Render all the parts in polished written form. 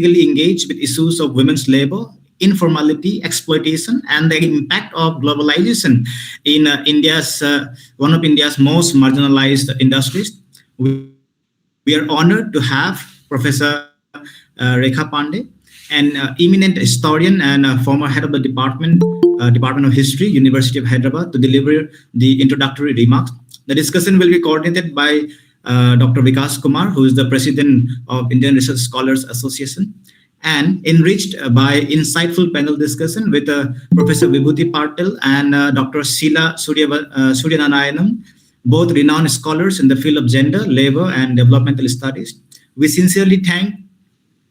engaged with issues of women's labor, informality, exploitation, and the impact of globalization in India's one of India's most marginalized industries. We are honored to have Professor Rekha Pandey, an eminent historian and former head of the Department of History, University of Hyderabad, to deliver the introductory remarks. The discussion will be coordinated by Dr. Vikas Kumar, who is the president of Indian Research Scholars Association, and enriched by insightful panel discussion with Professor Vibhuti Patil and Dr. Sheila Suryanarayanan, both renowned scholars in the field of gender, labor, and developmental studies. We sincerely thank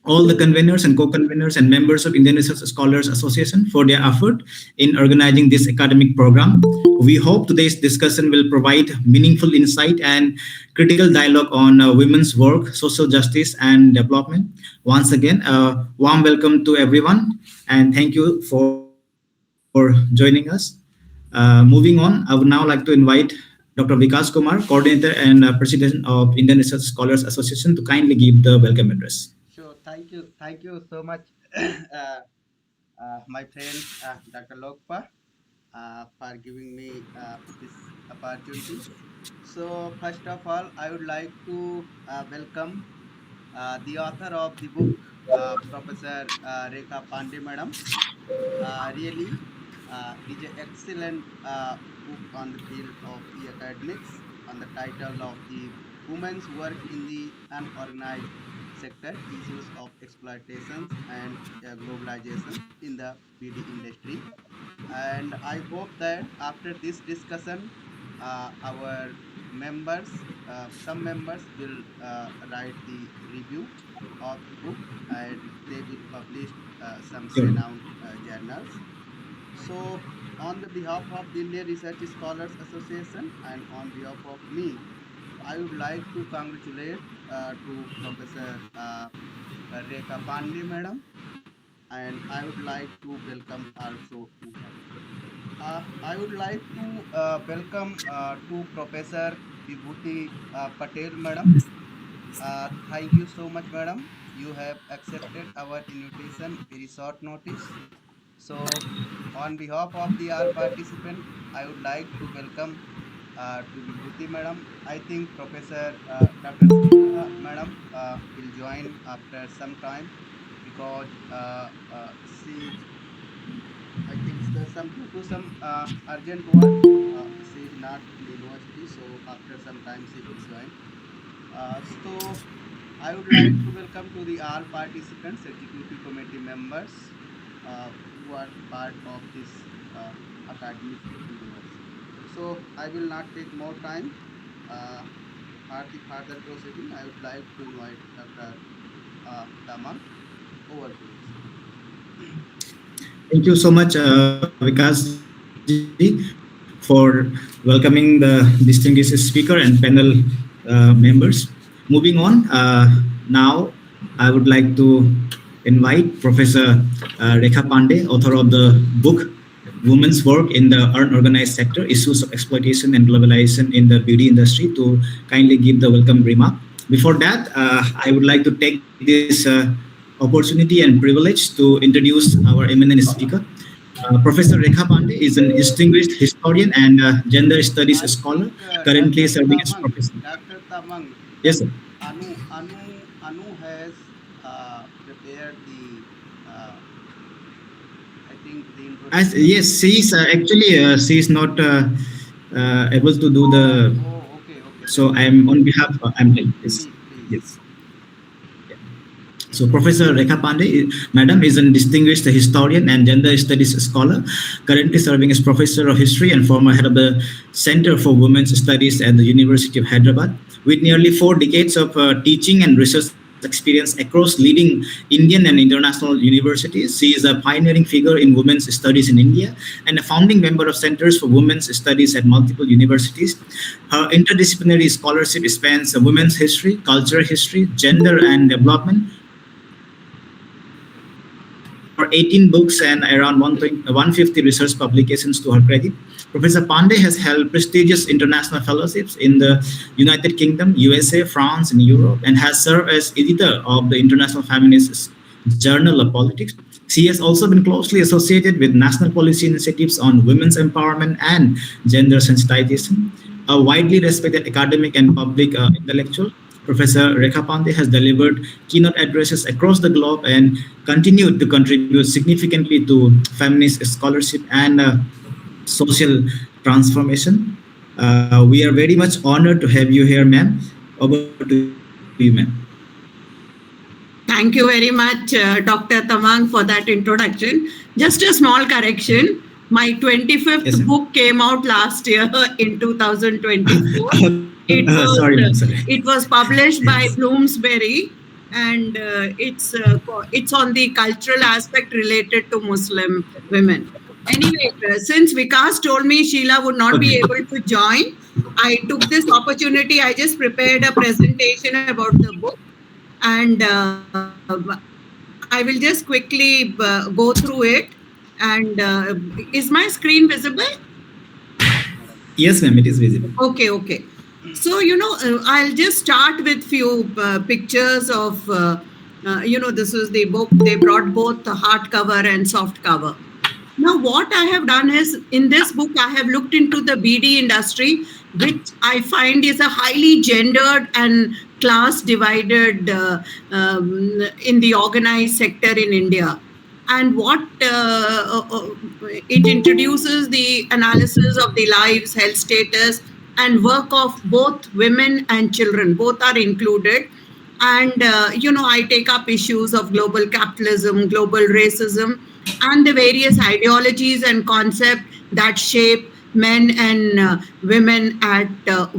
all the conveners and co-conveners and members of Indian Research Scholars Association for their effort in organizing this academic program. We hope today's discussion will provide meaningful insight and critical dialogue on women's work, social justice, and development. Once again, a warm welcome to everyone, and thank you for joining us. Moving on, I would now like to invite Dr. Vikas Kumar, coordinator and president of Indian Research Scholars Association, to kindly give the welcome address. Sure. Thank you so much, my friend Dr. Lokpa, for giving me this opportunity. So, first of all, I would like to welcome the author of the book, Professor Rekha Pandey, madam. Really, it is an excellent book on the field of the academics, on the title of the Women's Work in the Unorganized Sector, Issues of Exploitations and Globalization in the BD Industry. And I hope that after this discussion, our members, some members will write the review of the book, and they will publish some Sure. renowned journals. So, on the behalf of the Indian Research Scholars Association and on behalf of me, I would like to congratulate to Professor Rekha Pandey, madam, and I would like to welcome also to her. I would like to welcome to Professor Vibhuti Patel, madam. Thank you so much, madam. You have accepted our invitation very short notice. So, on behalf of the all participants, I would like to welcome to Vibhuti, madam. I think Professor Dr. Madam will join after some time because she, I think, some due to some urgent work, she is not in the university. So, after some time, she will join. So, I would like to welcome to the all participants, executive committee members who are part of this academic universe. So I will not take more time. For the further proceeding, I would like to invite Dr. Taman over to you, sir. Thank you so much, Vikas ji, for welcoming the distinguished speaker and panel members. Moving on, now I would like to invite Professor Rekha Pandey, author of the book Women's Work in the Unorganized Sector, Issues of Exploitation and Globalization in the Beauty Industry, to kindly give the welcome remark. Before that, I would like to take this opportunity and privilege to introduce our eminent speaker. Professor Rekha Pandey is an distinguished historian and gender studies I scholar, think currently serving as professor. Dr. Tamang, Yes, sir. Anu has prepared the, I think, the As introduction. yes, she is actually she is not able to do the. Okay, okay. So Then I'm on behalf. I'm like this. please. Yes. So Professor Rekha Pandey, Madam, is a distinguished historian and gender studies scholar, currently serving as Professor of History and former head of the Center for Women's Studies at the University of Hyderabad. With nearly 4 decades of teaching and research experience across leading Indian and international universities, she is a pioneering figure in women's studies in India and a founding member of Centers for Women's Studies at multiple universities. Her interdisciplinary scholarship spans women's history, cultural history, gender and development, over 18 books and around 150 research publications to her credit. Professor Pandey has held prestigious international fellowships in the United Kingdom, USA, France, and Europe, and has served as editor of the International Feminist Journal of Politics. She has also been closely associated with national policy initiatives on women's empowerment and gender sensitization. A widely respected academic and public intellectual, Professor Rekha Pandey has delivered keynote addresses across the globe and continued to contribute significantly to feminist scholarship and social transformation. We are very much honored to have you here, ma'am. Over to you, ma'am. Thank you very much, Dr. Tamang, for that introduction. Just a small correction. My 25th Yes, ma'am. book came out last year in 2024. Sorry, ma'am. Sorry. It was published by Bloomsbury, and it's on the cultural aspect related to Muslim women. Anyway, since Vikas told me Sheila would not be Okay. able to join, I took this opportunity. I just prepared a presentation about the book, and I will just quickly go through it. And is my screen visible? Yes, ma'am, it is visible. Okay. So, I'll just start with few pictures of, this is the book. They brought both the hardcover and soft cover. Now, what I have done is, in this book, I have looked into the BD industry, which I find is a highly gendered and class divided in the organized sector in India. And what it introduces the analysis of the lives, health status, and work of both women and children. Both are included. And, I take up issues of global capitalism, global racism, and the various ideologies and concepts that shape men and women at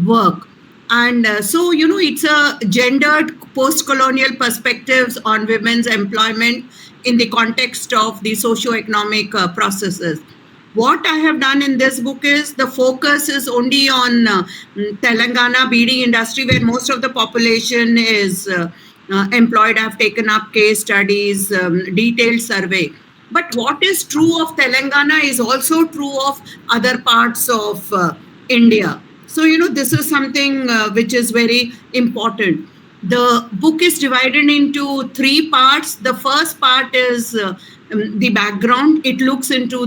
work. And so, it's a gendered post-colonial perspectives on women's employment in the context of the socio-economic processes. What I have done in this book is the focus is only on Telangana BD industry, where most of the population is employed. I've taken up case studies, detailed survey. But what is true of Telangana is also true of other parts of India. So, this is something which is very important. The book is divided into 3 parts. The first part is the background. It looks into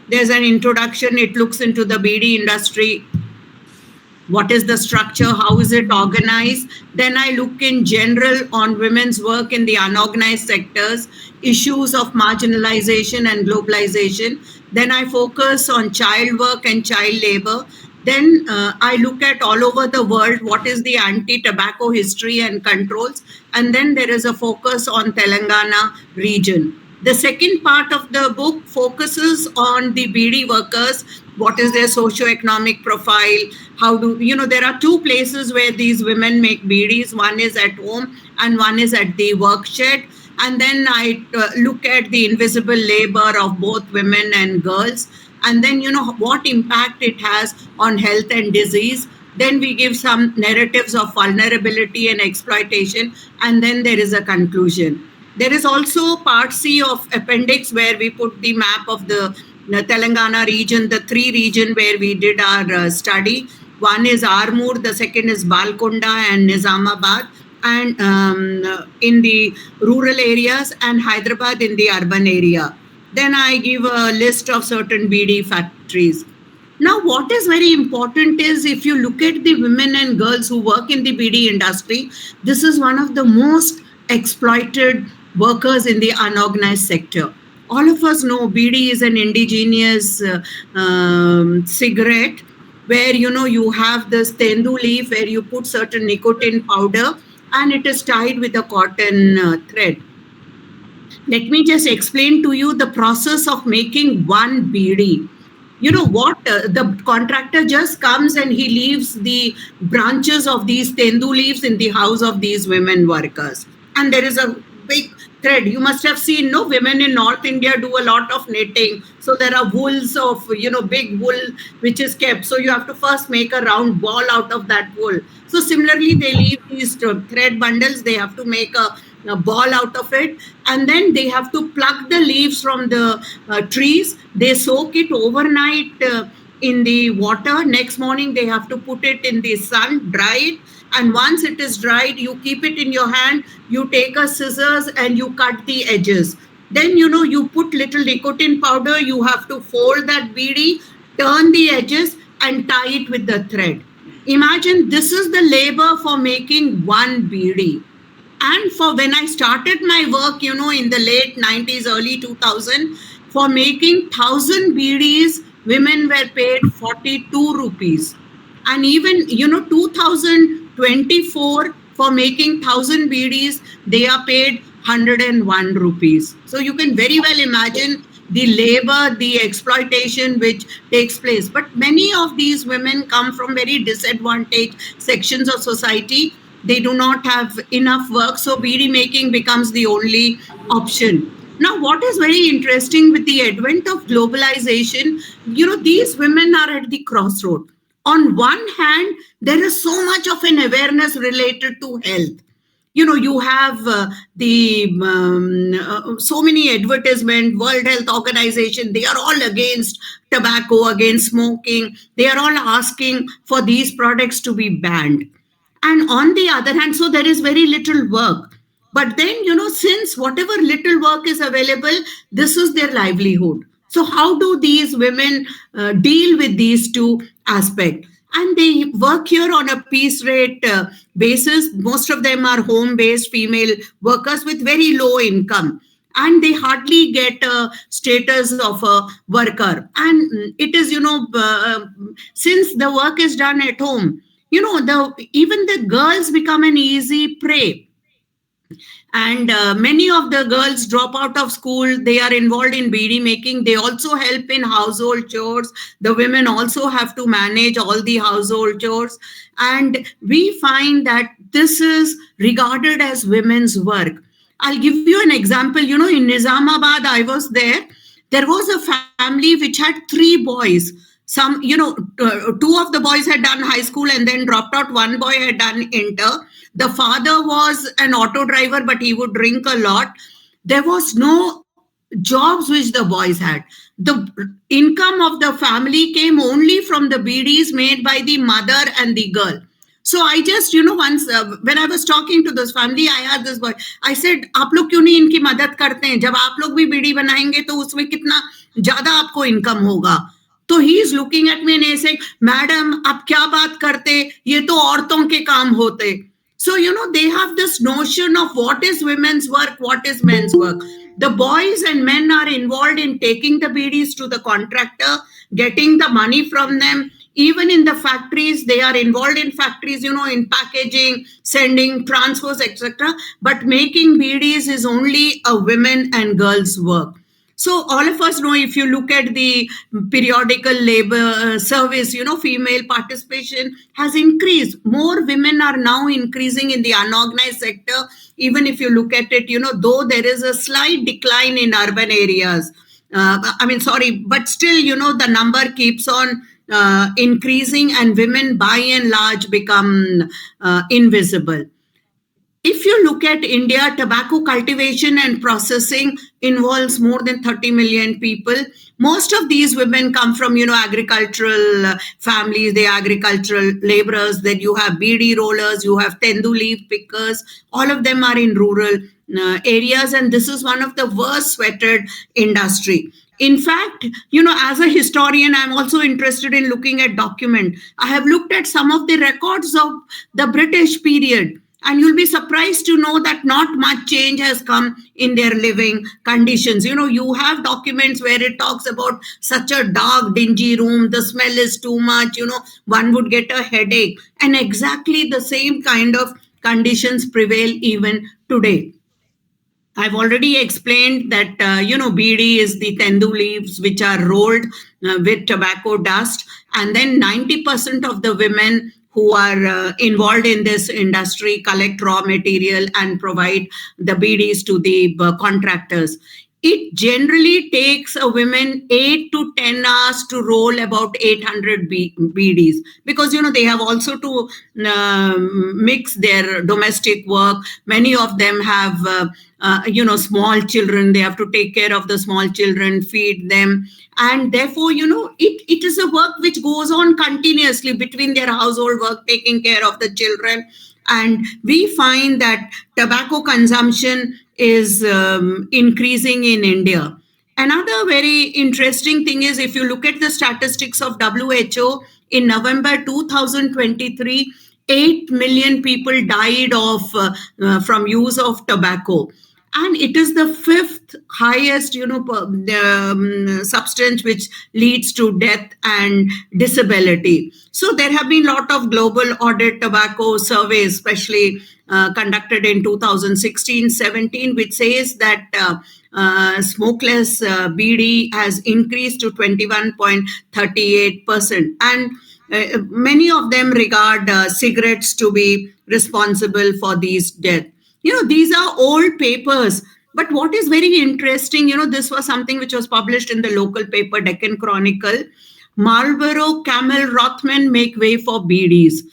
there's an introduction. It looks into the BD industry. What is the structure? How is it organized? Then I look in general on women's work in the unorganized sectors, issues of marginalization and globalization. Then I focus on child work and child labor. Then I look at all over the world, what is the anti-tobacco history and controls. And then there is a focus on Telangana region. The second part of the book focuses on the BD workers. What is their socio-economic profile? How do, there are 2 places where these women make BDs. One is at home and one is at the work shed. And then I look at the invisible labor of both women and girls. And then, what impact it has on health and disease. Then we give some narratives of vulnerability and exploitation. And then there is a conclusion. There is also part C of appendix where we put the map of the Telangana region, the 3 region where we did our study. One is Armoor, the second is Balkonda and Nizamabad, and in the rural areas, and Hyderabad in the urban area. Then I give a list of certain BD factories. Now, what is very important is if you look at the women and girls who work in the BD industry, this is one of the most exploited workers in the unorganized sector. All of us know BD is an indigenous cigarette where, you have this tendu leaf where you put certain nicotine powder and it is tied with a cotton thread. Let me just explain to you the process of making one BD. The contractor just comes and he leaves the branches of these tendu leaves in the house of these women workers. And there is a big thread. You must have seen, women in North India do a lot of knitting. So there are wools of, big wool which is kept. So you have to first make a round ball out of that wool. So similarly, they leave these thread bundles. They have to make a ball out of it, and then they have to pluck the leaves from the trees. They soak it overnight in the water. Next morning they have to put it in the sun, dry it, and once it is dried, you keep it in your hand, you take a scissors and you cut the edges. Then you put little nicotine powder, you have to fold that beedi, turn the edges and tie it with the thread. Imagine, this is the labor for making one beedi. And for when I started my work, in the late 90s, early 2000, for making 1,000 beedis, women were paid 42 rupees. And even, 2024, for making 1,000 beedis, they are paid 101 rupees. So you can very well imagine the labor, the exploitation which takes place. But many of these women come from very disadvantaged sections of society. They do not have enough work, so beedi making becomes the only option. Now, what is very interesting with the advent of globalization, these women are at the crossroad. On one hand, there is so much of an awareness related to health. You have so many advertisement, World Health Organization, they are all against tobacco, against smoking. They are all asking for these products to be banned. And on the other hand, so there is very little work. But then, since whatever little work is available, this is their livelihood. So how do these women deal with these two aspects? And they work here on a piece rate basis. Most of them are home-based female workers with very low income. And they hardly get a status of a worker. And it is, since the work is done at home, even the girls become an easy prey. And many of the girls drop out of school. They are involved in beedi making. They also help in household chores. The women also have to manage all the household chores. And we find that this is regarded as women's work. I'll give you an example. In Nizamabad, I was there. There was a family which had 3 boys. Some, 2 of the boys had done high school and then dropped out. One boy had done inter. The father was an auto driver, but he would drink a lot. There was no jobs which the boys had. The income of the family came only from the beedis made by the mother and the girl. So I just, once when I was talking to this family, I asked this boy, I said, आप लोग क्यों नहीं इनकी मदद करते हैं? जब आप लोग भी बीड़ी बनाएंगे तो उसमें कितना ज्यादा आपको इनकम होगा? तो he is looking at me and he saying, madam आप क्या बात करते? ये तो औरतों के काम होते. So, they have this notion of what is women's work, what is men's work. The boys and men are involved in taking the beedis to the contractor, getting the money from them. Even in the factories, they are involved in factories, in packaging, sending, transfers, etc. But making beedis is only a women and girls' work. So all of us know, if you look at the periodical labor service, female participation has increased. More women are now increasing in the unorganized sector. Even if you look at it, though there is a slight decline in urban areas. But still, the number keeps on increasing and women by and large become invisible. If you look at India, tobacco cultivation and processing involves more than 30 million people. Most of these women come from, agricultural families. They are agricultural laborers. Then you have beedi rollers, you have tendu leaf pickers. All of them are in rural areas. And this is one of the worst sweated industry. In fact, as a historian, I'm also interested in looking at document. I have looked at some of the records of the British period. And you'll be surprised to know that not much change has come in their living conditions. You have documents where it talks about such a dark, dingy room. The smell is too much. One would get a headache. And exactly the same kind of conditions prevail even today. I've already explained that, beedi is the tendu leaves which are rolled with tobacco dust. And then 90% of the women who are involved in this industry collect raw material and provide the beedis to the contractors. It generally takes a woman 8 to 10 hours to roll about 800 beedis because, they have also to mix their domestic work. Many of them have small children. They have to take care of the small children, feed them. And therefore, it is a work which goes on continuously between their household work, taking care of the children. And we find that tobacco consumption is increasing in India. Another very interesting thing is, if you look at the statistics of WHO, in November 2023, 8 million people died from use of tobacco. And it is the fifth highest, substance which leads to death and disability. So there have been a lot of global audit tobacco surveys, especially conducted in 2016-17, which says that smokeless BD has increased to 21.38%. And many of them regard cigarettes to be responsible for these deaths. These are old papers. But what is very interesting, this was something which was published in the local paper, Deccan Chronicle. Marlboro, Camel, Rothman make way for BDs.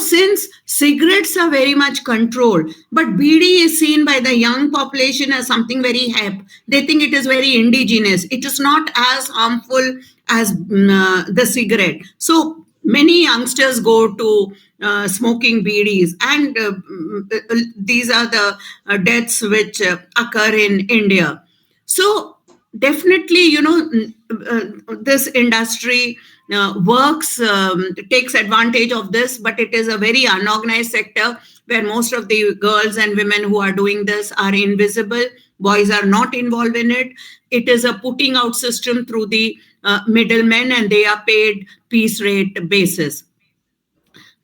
Since cigarettes are very much controlled, but BD is seen by the young population as something very hip. They think it is very indigenous. It is not as harmful as the cigarette. So many youngsters go to smoking BDs, and these are the deaths which occur in India. So definitely, this industry works, takes advantage of this, but it is a very unorganized sector where most of the girls and women who are doing this are invisible. Boys are not involved in it. It is a putting out system through the middlemen, and they are paid piece rate basis.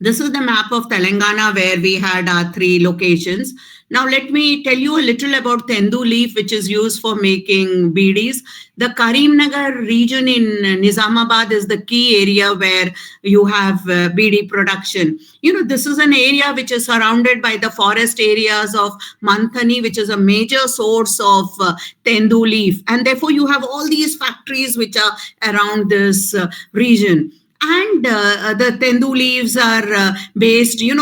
This is the map of Telangana where we had our 3 locations. Now, let me tell you a little about Tendu leaf, which is used for making BDs. The Karimnagar region in Nizamabad is the key area where you have BD production. This is an area which is surrounded by the forest areas of Manthani, which is a major source of Tendu leaf. And therefore, you have all these factories which are around this region. And the Tendu leaves are based, you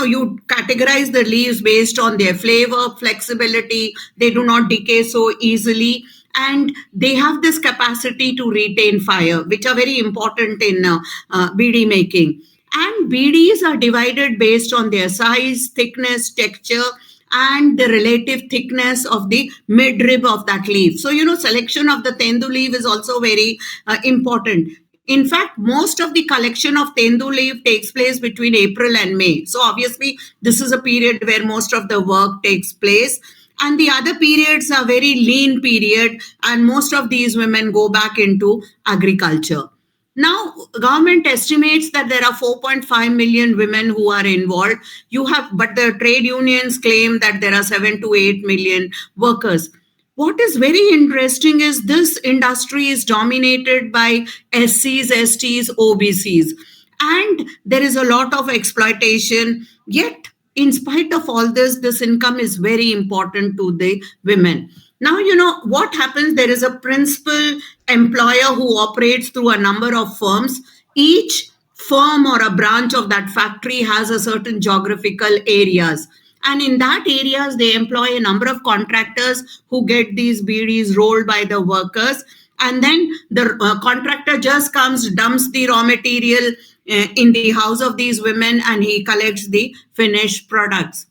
categorize the leaves based on their flavor, flexibility. They do not decay so easily. And they have this capacity to retain fire, which are very important in BD making. And BDs are divided based on their size, thickness, texture, and the relative thickness of the midrib of that leaf. So, selection of the Tendu leaf is also very important. In fact, most of the collection of Tendu leaf takes place between April and May. So obviously, this is a period where most of the work takes place. And the other periods are very lean period, and most of these women go back into agriculture. Now, government estimates that there are 4.5 million women who are involved. But the trade unions claim that there are 7 to 8 million workers. What is very interesting is this industry is dominated by SCs, STs, OBCs, and there is a lot of exploitation. Yet, in spite of all this income is very important to the women. Now, what happens? There is a principal employer who operates through a number of firms. Each firm or a branch of that factory has a certain geographical areas. And in that areas, they employ a number of contractors who get these BDs rolled by the workers. And then the contractor just comes, dumps the raw material in the house of these women, and he collects the finished products.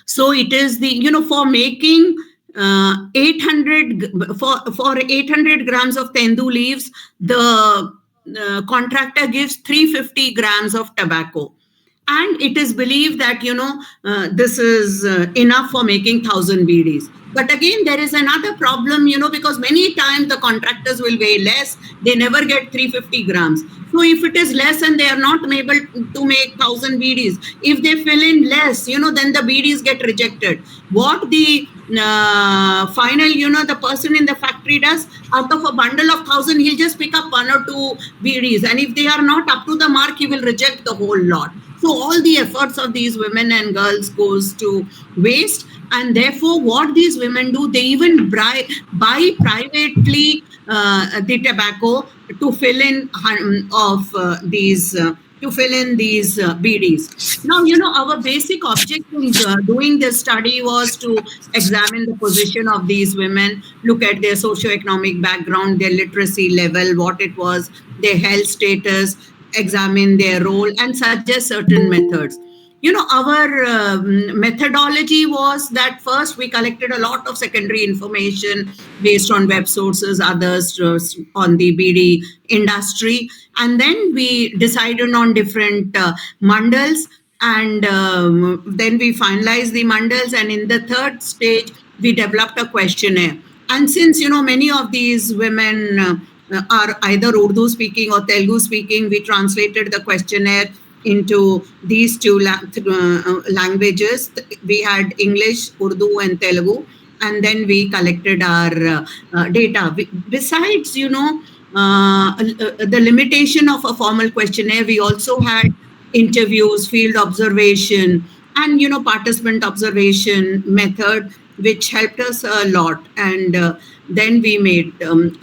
So it is for making 800 grams of Tendu leaves, the contractor gives 350 grams of tobacco. And it is believed that, this is enough for making 1,000 BDs. But again, there is another problem, because many times the contractors will weigh less. They never get 350 grams. So if it is less and they are not able to make 1,000 BDs, if they fill in less, then the BDs get rejected. What the final, the person in the factory does, out of a bundle of 1,000, he'll just pick up 1 or 2 BDs. And if they are not up to the mark, he will reject the whole lot. So all the efforts of these women and girls goes to waste. And therefore, what these women do, they even buy privately the tobacco to fill in of these to fill in these BDs. Now, our basic object in doing this study was to examine the position of these women, look at their socioeconomic background, their literacy level, what it was, their health status, examine their role, and suggest certain methods. Our methodology was that first we collected a lot of secondary information based on web sources, others on the BD industry, and then we decided on different mandals, and then we finalized the mandals, and in the third stage we developed a questionnaire. And since many of these women are either Urdu speaking or Telugu speaking, we translated the questionnaire into these two languages. We had English, Urdu, and Telugu, and then we collected our data. Besides, the limitation of a formal questionnaire, we also had interviews, field observation, and participant observation method, which helped us a lot. And then we made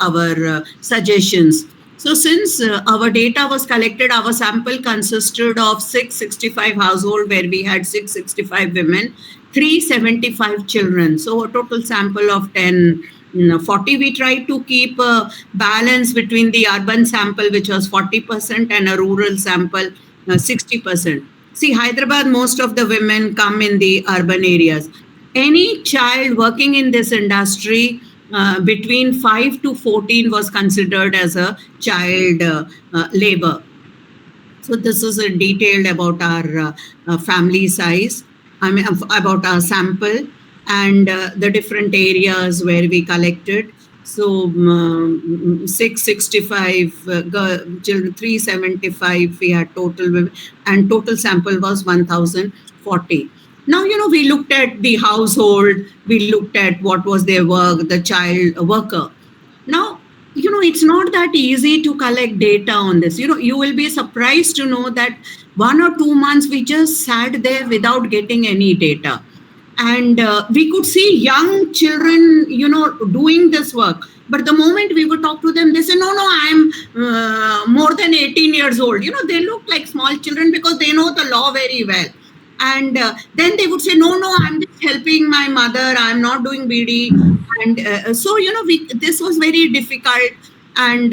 our suggestions. So since our data was collected, our sample consisted of 665 households where we had 665 women, 375 children. So a total sample of 40. We tried to keep a balance between the urban sample, which was 40%, and a rural sample, 60%. See, Hyderabad, most of the women come in the urban areas. Any child working in this industry between 5 to 14 was considered as a child labor. So this is a detailed about our family size, about our sample, and the different areas where we collected. So 665 children, 375 we had total women, and total sample was 1040. Now, we looked at the household, we looked at what was their work, the child worker. Now, it's not that easy to collect data on this. You will be surprised to know that 1 or 2 months we just sat there without getting any data. And we could see young children, doing this work. But the moment we would talk to them, they say, no, I'm more than 18 years old. They look like small children because they know the law very well. And then they would say, no, I'm just helping my mother. I'm not doing BD. And so, this was very difficult. And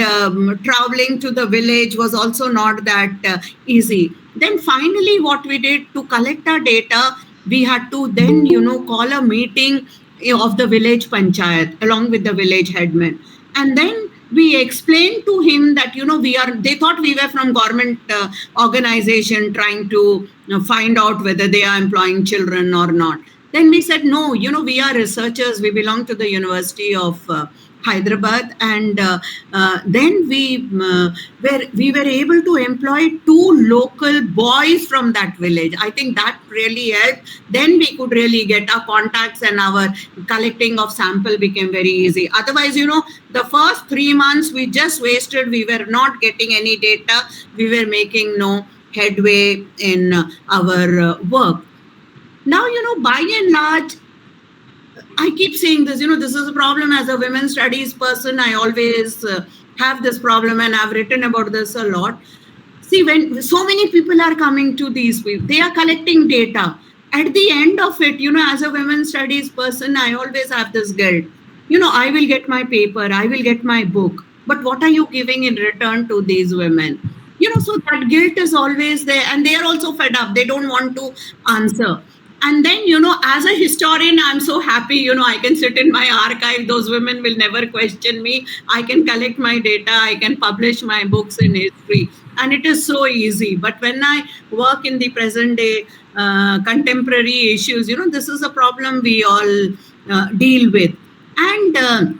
traveling to the village was also not that easy. Then finally, what we did to collect our data, we had to then, call a meeting of the village panchayat along with the village headman. And then we explained to him that, they thought we were from government organization trying to find out whether they are employing children or not. Then we said, no, we are researchers. We belong to the University of Hyderabad. And then we were able to employ 2 local boys from that village. I think that really helped. Then we could really get our contacts, and our collecting of sample became very easy. Otherwise, the first 3 months we just wasted. We were not getting any data. We were making no headway in our work. Now, by and large, I keep saying this, this is a problem as a women's studies person. I always have this problem, and I've written about this a lot. See, when so many people are coming to these people, they are collecting data. At the end of it, as a women's studies person, I always have this guilt. I will get my paper, I will get my book, but what are you giving in return to these women? So that guilt is always there, and they are also fed up. They don't want to answer. And then, as a historian, I'm so happy, I can sit in my archive. Those women will never question me. I can collect my data. I can publish my books in history. And it is so easy. But when I work in the present day contemporary issues, this is a problem we all deal with. And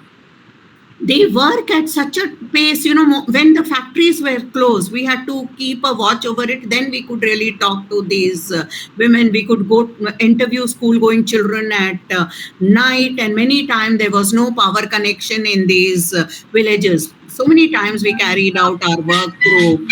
they work at such a pace, when the factories were closed, we had to keep a watch over it. Then we could really talk to these women. We could go interview school-going children at night. And many times there was no power connection in these villages. So many times we carried out our work through,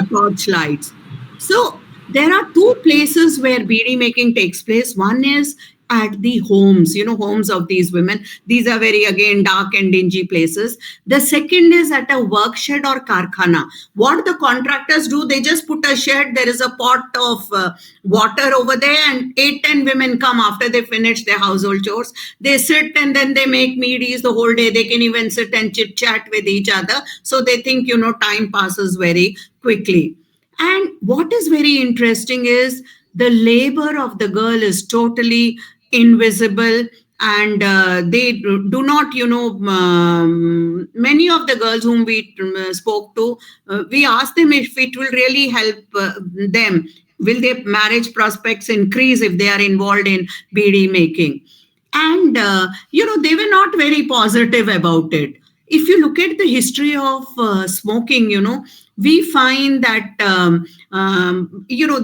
torch lights. So there are 2 places where BD making takes place. One is at the homes, homes of these women. These are very, again, dark and dingy places. The second is at a work shed or karkhana. What the contractors do, they just put a shed, there is a pot of water over there, and 8-10 women come after they finish their household chores. They sit and then they make meaties the whole day. They can even sit and chit chat with each other. So they think, time passes very quickly. And what is very interesting is the labor of the girl is totally invisible, and they do not, many of the girls whom we spoke to, we asked them if it will really help them. Will their marriage prospects increase if they are involved in BD making? And, they were not very positive about it. If you look at the history of smoking, we find that,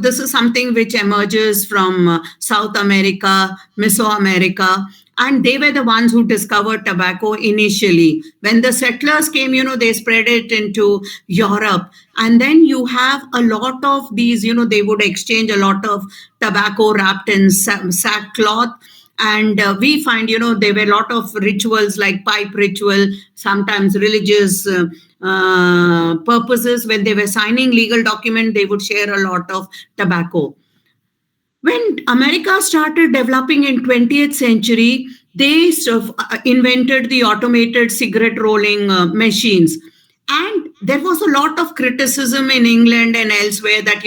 this is something which emerges from South America, Mesoamerica, and they were the ones who discovered tobacco initially. When the settlers came, they spread it into Europe. And then you have a lot of these, they would exchange a lot of tobacco wrapped in sackcloth. And we find, there were a lot of rituals like pipe ritual, sometimes religious purposes. When they were signing legal document, they would share a lot of tobacco. When America started developing in 20th century, they sort of invented the automated cigarette rolling machines. And there was a lot of criticism in England and elsewhere that,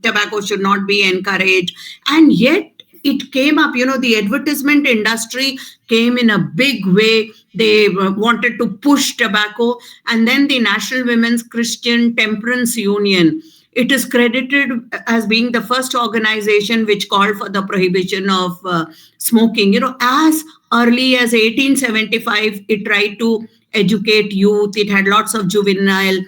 tobacco should not be encouraged. And yet, it came up, the advertisement industry came in a big way. They wanted to push tobacco. And then the National Women's Christian Temperance Union, it is credited as being the first organization which called for the prohibition of smoking. As early as 1875, it tried to educate youth. It had lots of juvenile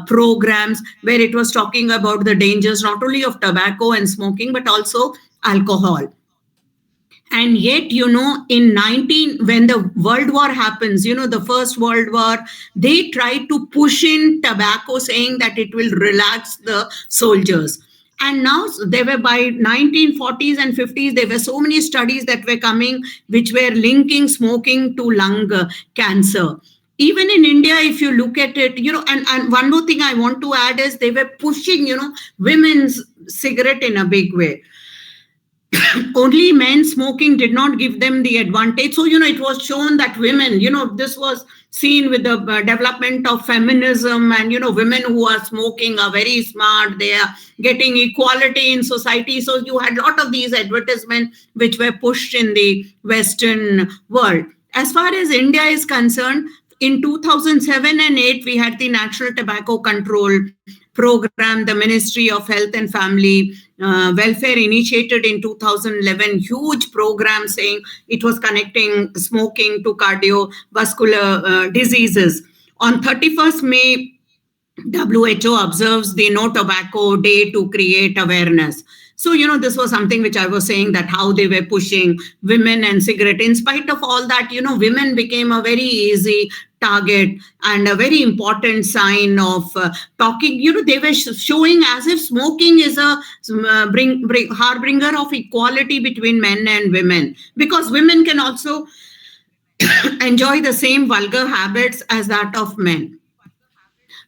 programs where it was talking about the dangers not only of tobacco and smoking, but also alcohol. And yet, when the World War happens, the First World War, they tried to push in tobacco, saying that it will relax the soldiers. And now there were, by 1940s and 50s, there were so many studies that were coming, which were linking smoking to lung cancer. Even in India, if you look at it, and one more thing I want to add is they were pushing, women's cigarette in a big way. Only men smoking did not give them the advantage. So, it was shown that women, this was seen with the development of feminism, and, women who are smoking are very smart. They are getting equality in society. So you had a lot of these advertisements which were pushed in the Western world. As far as India is concerned, in 2007 and 8, we had the National Tobacco Control Program. The Ministry of Health and Family Welfare initiated in 2011 huge program saying it was connecting smoking to cardiovascular diseases. On 31st May, WHO observes the No Tobacco Day to create awareness. So, this was something which I was saying, that how they were pushing women and cigarette. In spite of all that, women became a very easy target and a very important sign of talking. They were showing as if smoking is a harbinger of equality between men and women, because women can also enjoy the same vulgar habits as that of men.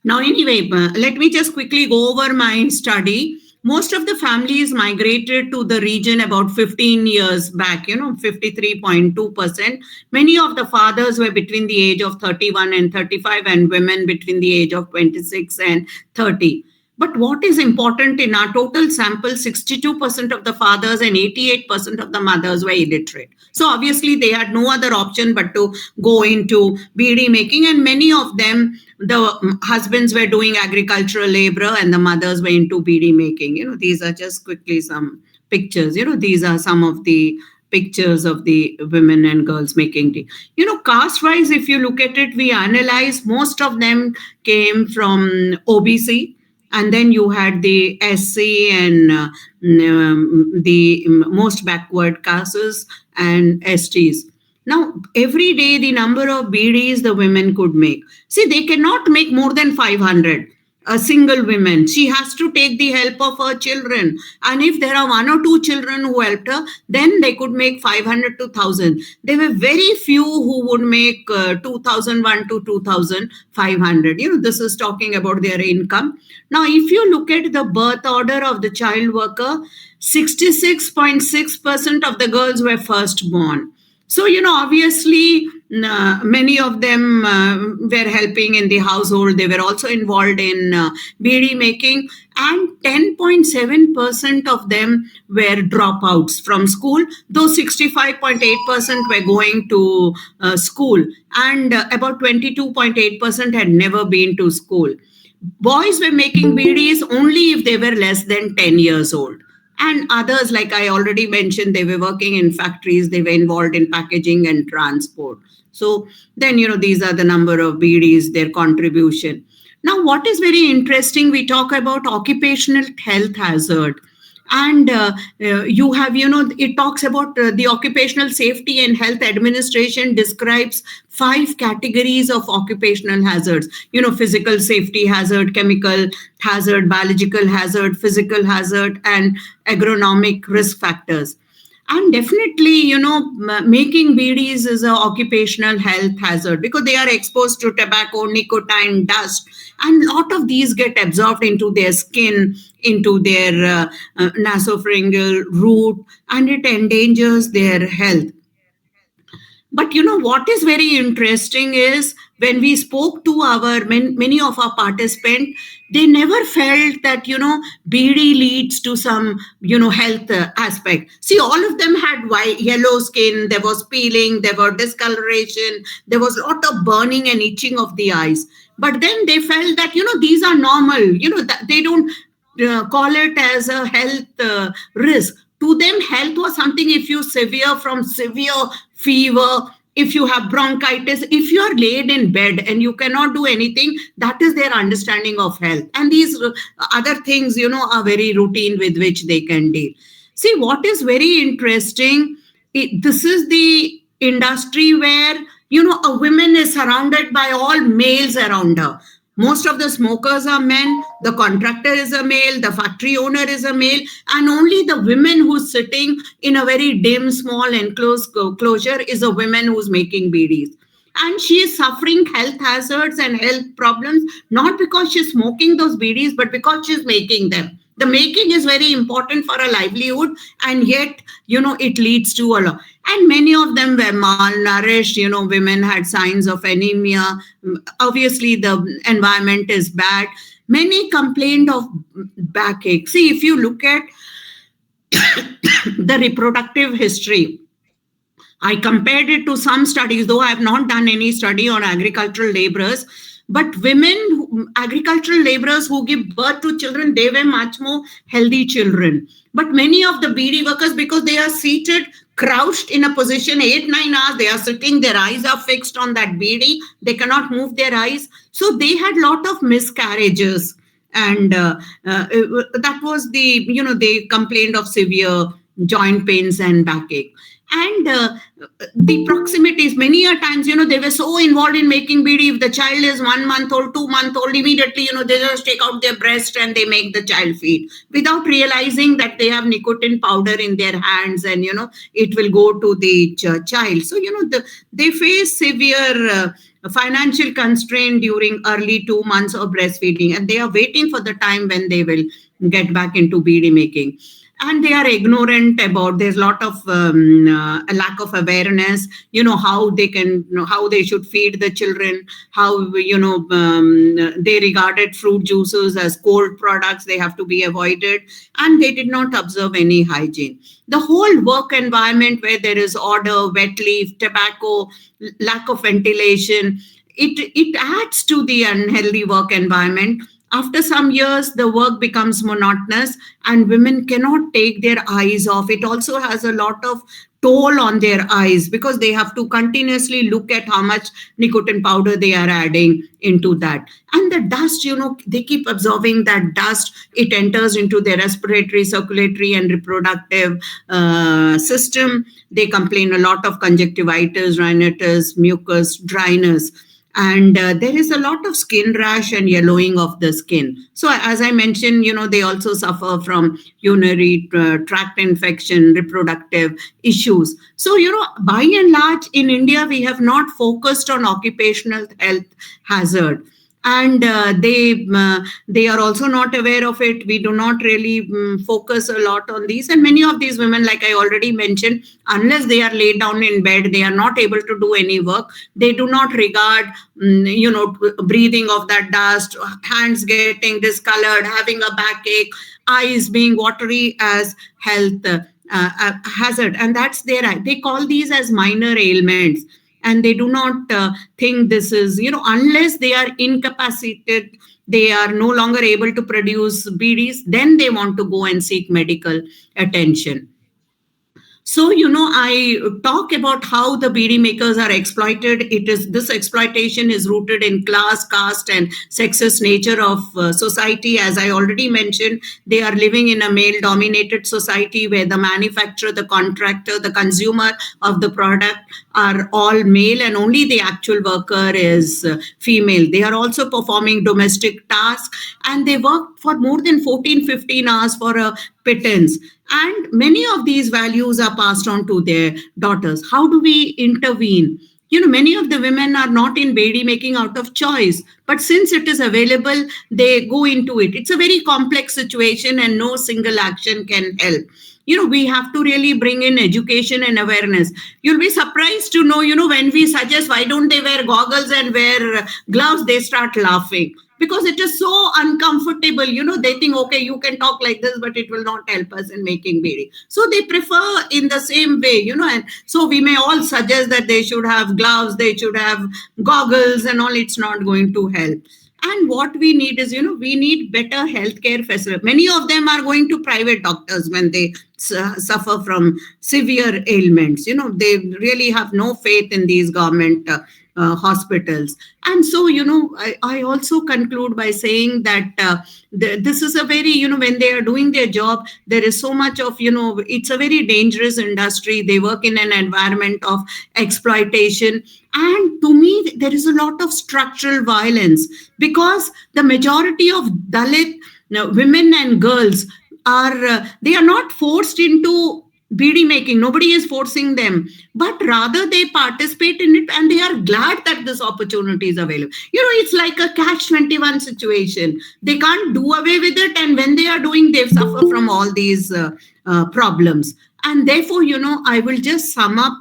Now, anyway, let me just quickly go over my study. Most of the families migrated to the region about 15 years back, 53.2%. Many of the fathers were between the age of 31 and 35, and women between the age of 26 and 30. But what is important, in our total sample, 62% of the fathers and 88% of the mothers were illiterate. So obviously they had no other option but to go into BD making, and many of them, the husbands were doing agricultural labor and the mothers were into BD making. These are just quickly some pictures. These are some of the pictures of the women and girls making tea. Caste-wise, if you look at it, we analyze, most of them came from OBC. And then you had the SC and the most backward castes and STs. Now, every day, the number of BDs the women could make. See, they cannot make more than 500. a single woman. She has to take the help of her children. And if there are one or two children who helped her, then they could make 500 to 1,000. There were very few who would make 2,001 to 2,500. This is talking about their income. Now, if you look at the birth order of the child worker, 66.6% of the girls were firstborn. So, obviously, many of them were helping in the household. They were also involved in beedi making, and 10.7% of them were dropouts from school, though 65.8% were going to school, and about 22.8% had never been to school. Boys were making beedis only if they were less than 10 years old. And others, like I already mentioned, they were working in factories, they were involved in packaging and transport. So then, these are the number of beedis, their contribution. Now, what is very interesting, we talk about occupational health hazard. And you have, it talks about the Occupational Safety and Health Administration describes 5 categories of occupational hazards. Physical safety hazard, chemical hazard, biological hazard, physical hazard, and agronomic risk factors. And definitely, making beedis is an occupational health hazard because they are exposed to tobacco, nicotine, dust, and a lot of these get absorbed into their skin, into their nasopharyngeal root, and it endangers their health. But what is very interesting is when we spoke to many of our participants, they never felt that, beedi leads to some, health aspect. See, all of them had yellow skin, there was peeling, there was discoloration, there was a lot of burning and itching of the eyes. But then they felt that, these are normal, that they don't call it as a health risk. To them, health was something if you from severe fever, if you have bronchitis, if you are laid in bed and you cannot do anything, that is their understanding of health. And these other things, are very routine with which they can deal. See, what is very interesting, this is the industry where, a woman is surrounded by all males around her. Most of the smokers are men, the contractor is a male, the factory owner is a male, and only the women who's sitting in a very dim, small enclosed closure is a woman who's making beedis. And she is suffering health hazards and health problems, not because she's smoking those beedis, but because she's making them. The making is very important for a livelihood, and yet, it leads to a lot. And many of them were malnourished, women had signs of anemia. Obviously, the environment is bad. Many complained of backache. See, if you look at the reproductive history, I compared it to some studies, though I have not done any study on agricultural laborers. But women, agricultural laborers who give birth to children, they were much more healthy children. But many of the beedi workers, because they are seated, crouched in a position 8-9 hours, they are sitting, their eyes are fixed on that beedi, they cannot move their eyes. So they had a lot of miscarriages. And that was they complained of severe joint pains and backache. And the proximities, many a times, they were so involved in making beedi. If the child is 1 month old, 2 month old, immediately, they just take out their breast and they make the child feed without realizing that they have nicotine powder in their hands and, it will go to the child. So, they face severe financial constraint during early 2 months of breastfeeding, and they are waiting for the time when they will get back into beedi making. And they are ignorant about, there's a lot of a lack of awareness, how they can, how they should feed the children, how, they regarded fruit juices as cold products, they have to be avoided, and they did not observe any hygiene. The whole work environment where there is odor, wet leaf, tobacco, lack of ventilation, it adds to the unhealthy work environment. After some years, the work becomes monotonous and women cannot take their eyes off. It also has a lot of toll on their eyes because they have to continuously look at how much nicotine powder they are adding into that. And the dust, they keep absorbing that dust. It enters into their respiratory, circulatory, and reproductive system. They complain a lot of conjunctivitis, rhinitis, mucus, dryness. And there is a lot of skin rash and yellowing of the skin. So as I mentioned, they also suffer from urinary tract infection, reproductive issues. So by and large in India we have not focused on occupational health hazard, and they are also not aware of it. We do not really focus a lot on these, and many of these women, like I already mentioned, unless they are laid down in bed, they are not able to do any work. They do not regard breathing of that dust, hands getting discolored, having a backache, eyes being watery as health hazard, and that's their, they call these as minor ailments, and they do not think this is, unless they are incapacitated, they are no longer able to produce BDs, then they want to go and seek medical attention. So, I talk about how the BD makers are exploited. This exploitation is rooted in class, caste, and sexist nature of society. As I already mentioned, they are living in a male-dominated society where the manufacturer, the contractor, the consumer of the product are all male, and only the actual worker is female. They are also performing domestic tasks, and they work for more than 14, 15 hours for a pittance. And many of these values are passed on to their daughters. How do we intervene? Many of the women are not in bedi making out of choice, but since it is available, they go into it. It's a very complex situation, and no single action can help. We have to really bring in education and awareness. You'll be surprised to know, when we suggest why don't they wear goggles and wear gloves, they start laughing, because it is so uncomfortable. They think, okay, you can talk like this, but it will not help us in making bedi. So they prefer in the same way, and so we may all suggest that they should have gloves, they should have goggles and all. It's not going to help. And what we need is, we need better healthcare facilities. Many of them are going to private doctors when they suffer from severe ailments. They really have no faith in these government hospitals. And so, I also conclude by saying that this is a very, when they are doing their job, there is so much of, it's a very dangerous industry. They work in an environment of exploitation. And to me, there is a lot of structural violence, because the majority of Dalit women and girls are, they are not forced into BD making. Nobody is forcing them, but rather they participate in it, and they are glad that this opportunity is available. It's like a catch-21 situation. They can't do away with it, and when they are doing, they suffer from all these problems. And therefore, I will just sum up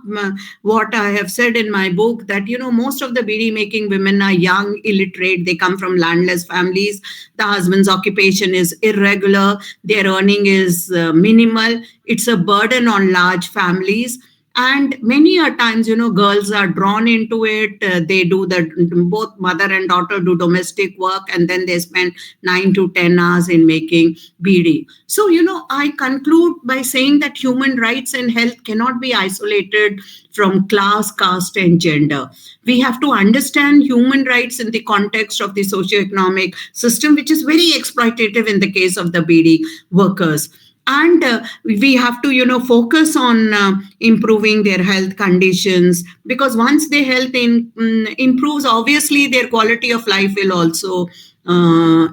what I have said in my book, that, most of the BD making women are young, illiterate. They come from landless families. The husband's occupation is irregular. Their earning is minimal. It's a burden on large families. And many a times, girls are drawn into it. They do both mother and daughter do domestic work, and then they spend 9 to 10 hours in making BD. So, I conclude by saying that human rights and health cannot be isolated from class, caste, and gender. We have to understand human rights in the context of the socioeconomic system, which is very exploitative in the case of the BD workers. And we have to, focus on improving their health conditions, because once their health improves, obviously their quality of life will also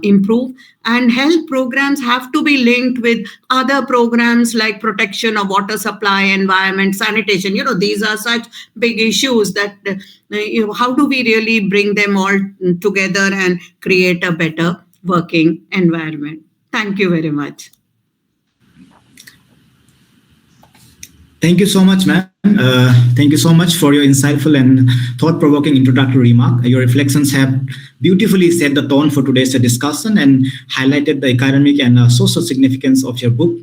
improve. And health programs have to be linked with other programs like protection of water supply, environment, sanitation. These are such big issues that, how do we really bring them all together and create a better working environment? Thank you very much. Thank you so much, ma'am. Thank you so much for your insightful and thought-provoking introductory remark. Your reflections have beautifully set the tone for today's discussion and highlighted the academic and social significance of your book.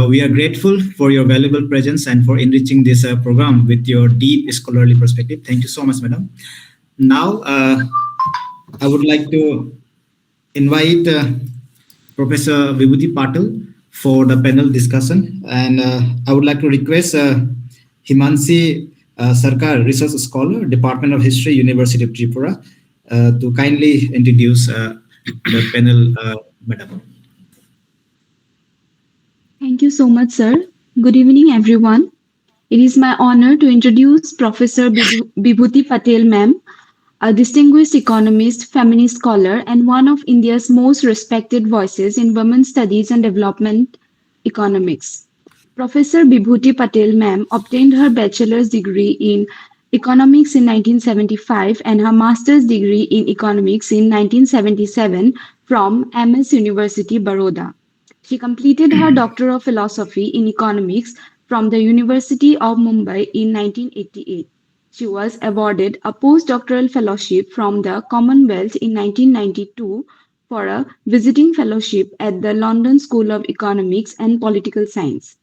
We are grateful for your valuable presence and for enriching this program with your deep scholarly perspective. Thank you so much, madam. Now, I would like to invite Professor Vibhuti Patil for the panel discussion, and I would like to request Himanshi Sarkar, Research Scholar, Department of History, University of Tripura, to kindly introduce the panel, madam. Thank you so much, sir. Good evening, everyone. It is my honor to introduce Professor Vibhuti Patel, ma'am. a distinguished economist, feminist scholar, and one of India's most respected voices in women's studies and development economics. Professor Bibhuti Patel ma'am obtained her bachelor's degree in economics in 1975 and her master's degree in economics in 1977 from MS University, Baroda. She completed her Doctor of Philosophy in Economics from the University of Mumbai in 1988. She was awarded a postdoctoral fellowship from the Commonwealth in 1992 for a visiting fellowship at the London School of Economics and Political Science.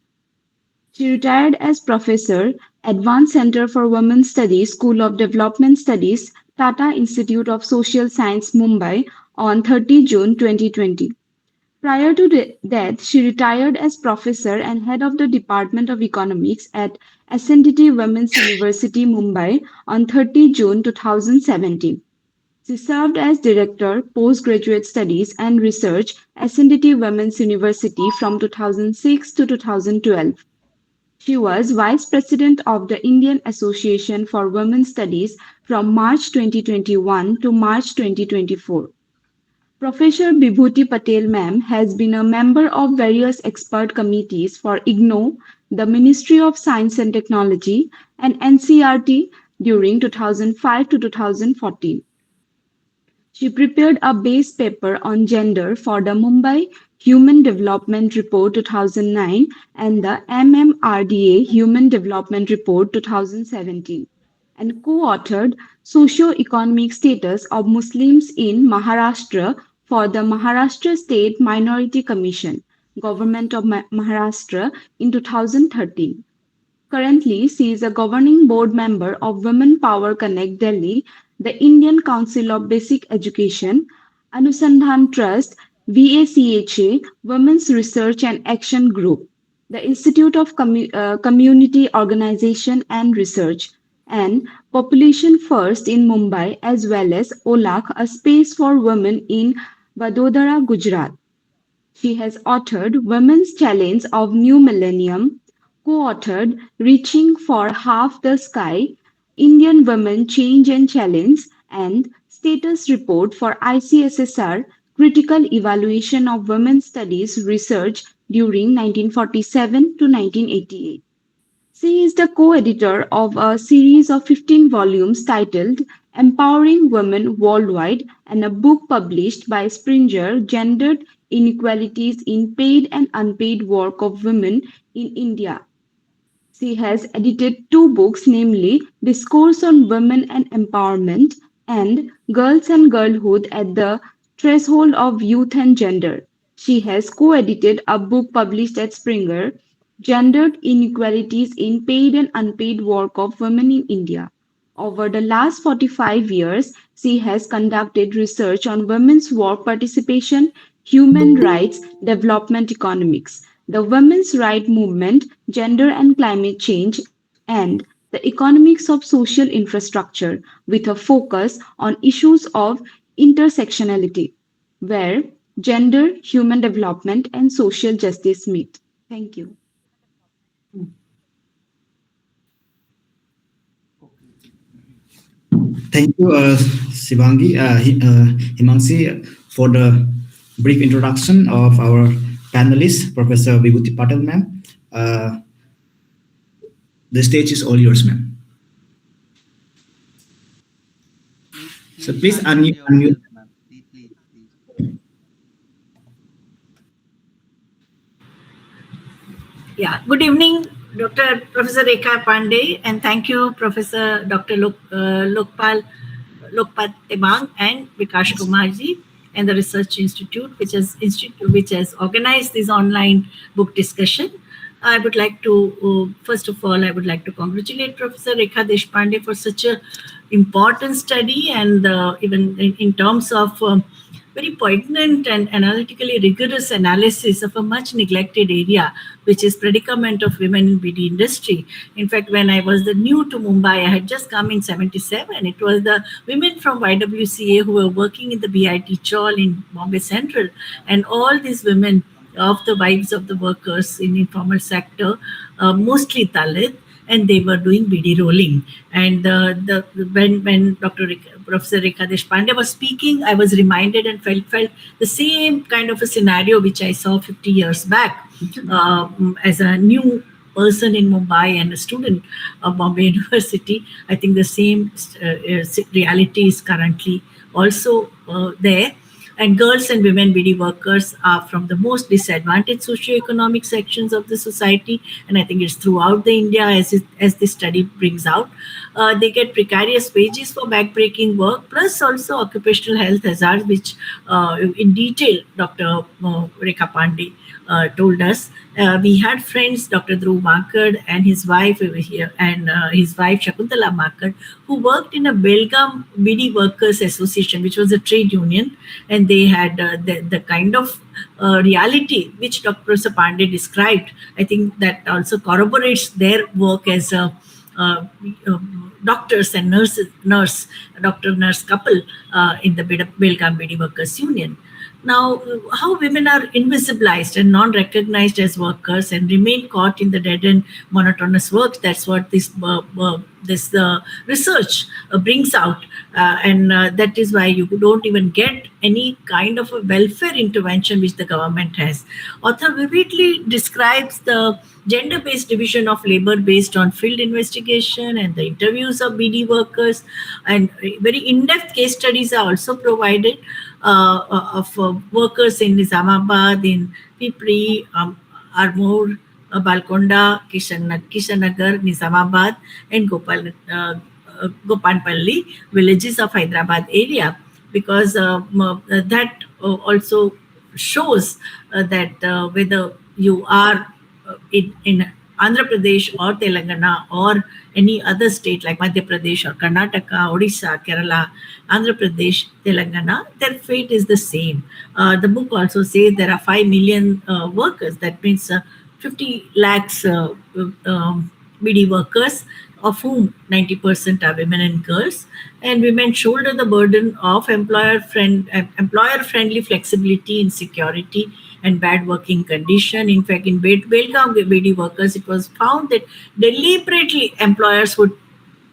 She retired as professor, Advanced Center for Women's Studies, School of Development Studies, Tata Institute of Social Science, Mumbai on 30 June 2020. Prior to that, she retired as professor and head of the Department of Economics at SNDT Women's University, Mumbai on 30 June 2017. She served as Director, Postgraduate Studies and Research, SNDT Women's University from 2006 to 2012. She was Vice President of the Indian Association for Women's Studies from March 2021 to March 2024. Professor Bibhuti Patel ma'am has been a member of various expert committees for IGNOU, the Ministry of Science and Technology, and NCERT during 2005 to 2014. She prepared a base paper on gender for the Mumbai Human Development Report 2009 and the MMRDA Human Development Report 2017 and co-authored Socio-Economic Status of Muslims in Maharashtra for the Maharashtra State Minority Commission, Government of Maharashtra in 2013. Currently, she is a governing board member of Women Power Connect Delhi, the Indian Council of Basic Education, Anusandhan Trust, VACHA, Women's Research and Action Group, the Institute of Community Organization and Research, and Population First in Mumbai, as well as OLAK, a space for women in Vadodara, Gujarat. She has authored Women's Challenge of New Millennium, co-authored Reaching for Half the Sky, Indian Women Change and Challenge, and Status Report for ICSSR, Critical Evaluation of Women's Studies Research during 1947 to 1988. She is the co-editor of a series of 15 volumes titled Empowering Women Worldwide and a book published by Springer, Gendered Inequalities in Paid and Unpaid Work of Women in India. She has edited 2 books, namely Discourse on Women and Empowerment and Girls and Girlhood at the Threshold of Youth and Gender. She has co-edited a book published at Springer, Gendered Inequalities in Paid and Unpaid Work of Women in India. Over the last 45 years, she has conducted research on women's work participation, human rights, development economics, the women's rights movement, gender and climate change, and the economics of social infrastructure with a focus on issues of intersectionality, where gender, human development, and social justice meet. Thank you. Thank you, Himangsi, for the brief introduction of our panelist, Professor Bibhuti Patel, ma'am. The stage is all yours, ma'am. So please unmute. Please. Yeah, good evening, Dr. Professor Rekha Pandey, and thank you, Professor Dr. Lokpat Tebang and Vikash Kumarji and the Research Institute, which has organized this online book discussion. I would like to, first of all, I would like to congratulate Professor Rekha Deshpande for such a important study, and even in terms of very poignant and analytically rigorous analysis of a much neglected area, which is predicament of women in BD industry. In fact, when I was new to Mumbai, I had just come in 77. It was the women from YWCA who were working in the BIT Chawl in Bombay Central, and all these women of the wives of the workers in informal sector, mostly Dalit, and they were doing BD rolling. And when Professor Rekha Deshpande was speaking, I was reminded and felt the same kind of a scenario which I saw 50 years back as a new person in Mumbai and a student of Bombay University. I think the same reality is currently also there. And girls and women BD workers are from the most disadvantaged socioeconomic sections of the society, and I think it's throughout the India as this study brings out. They get precarious wages for backbreaking work, plus also occupational health hazards, which in detail Dr. Rekha Pandey told us. We had friends, Dr. Dhruv Makad and his wife over here, and his wife Shakuntala Makad, who worked in a Belgaum BD Workers Association, which was a trade union, and they had the kind of reality which Dr. Professor Pandey described. I think that also corroborates their work as doctors and doctor-nurse couple in the Belgaum BD Workers Union. Now, how women are invisibilized and non-recognized as workers and remain caught in the dead and monotonous work. That's what this research brings out. And that is why you don't even get any kind of a welfare intervention which the government has. Author vividly describes the gender-based division of labor based on field investigation and the interviews of BD workers, and very in-depth case studies are also provided of workers in Nizamabad, in Pipri, Armoor, Balkonda, Kishanagar, Nizamabad, and Gopanpalli villages of Hyderabad area, because that also shows that whether you are in Andhra Pradesh or Telangana or any other state like Madhya Pradesh or Karnataka, Odisha, Kerala, Andhra Pradesh, Telangana, their fate is the same. The book also says there are 5 million workers. That means 50 lakhs BD workers, of whom 90% are women and girls. And women shoulder the burden of employer-friendly flexibility in security and bad working condition. In fact, in Belgaum BD workers, it was found that deliberately employers would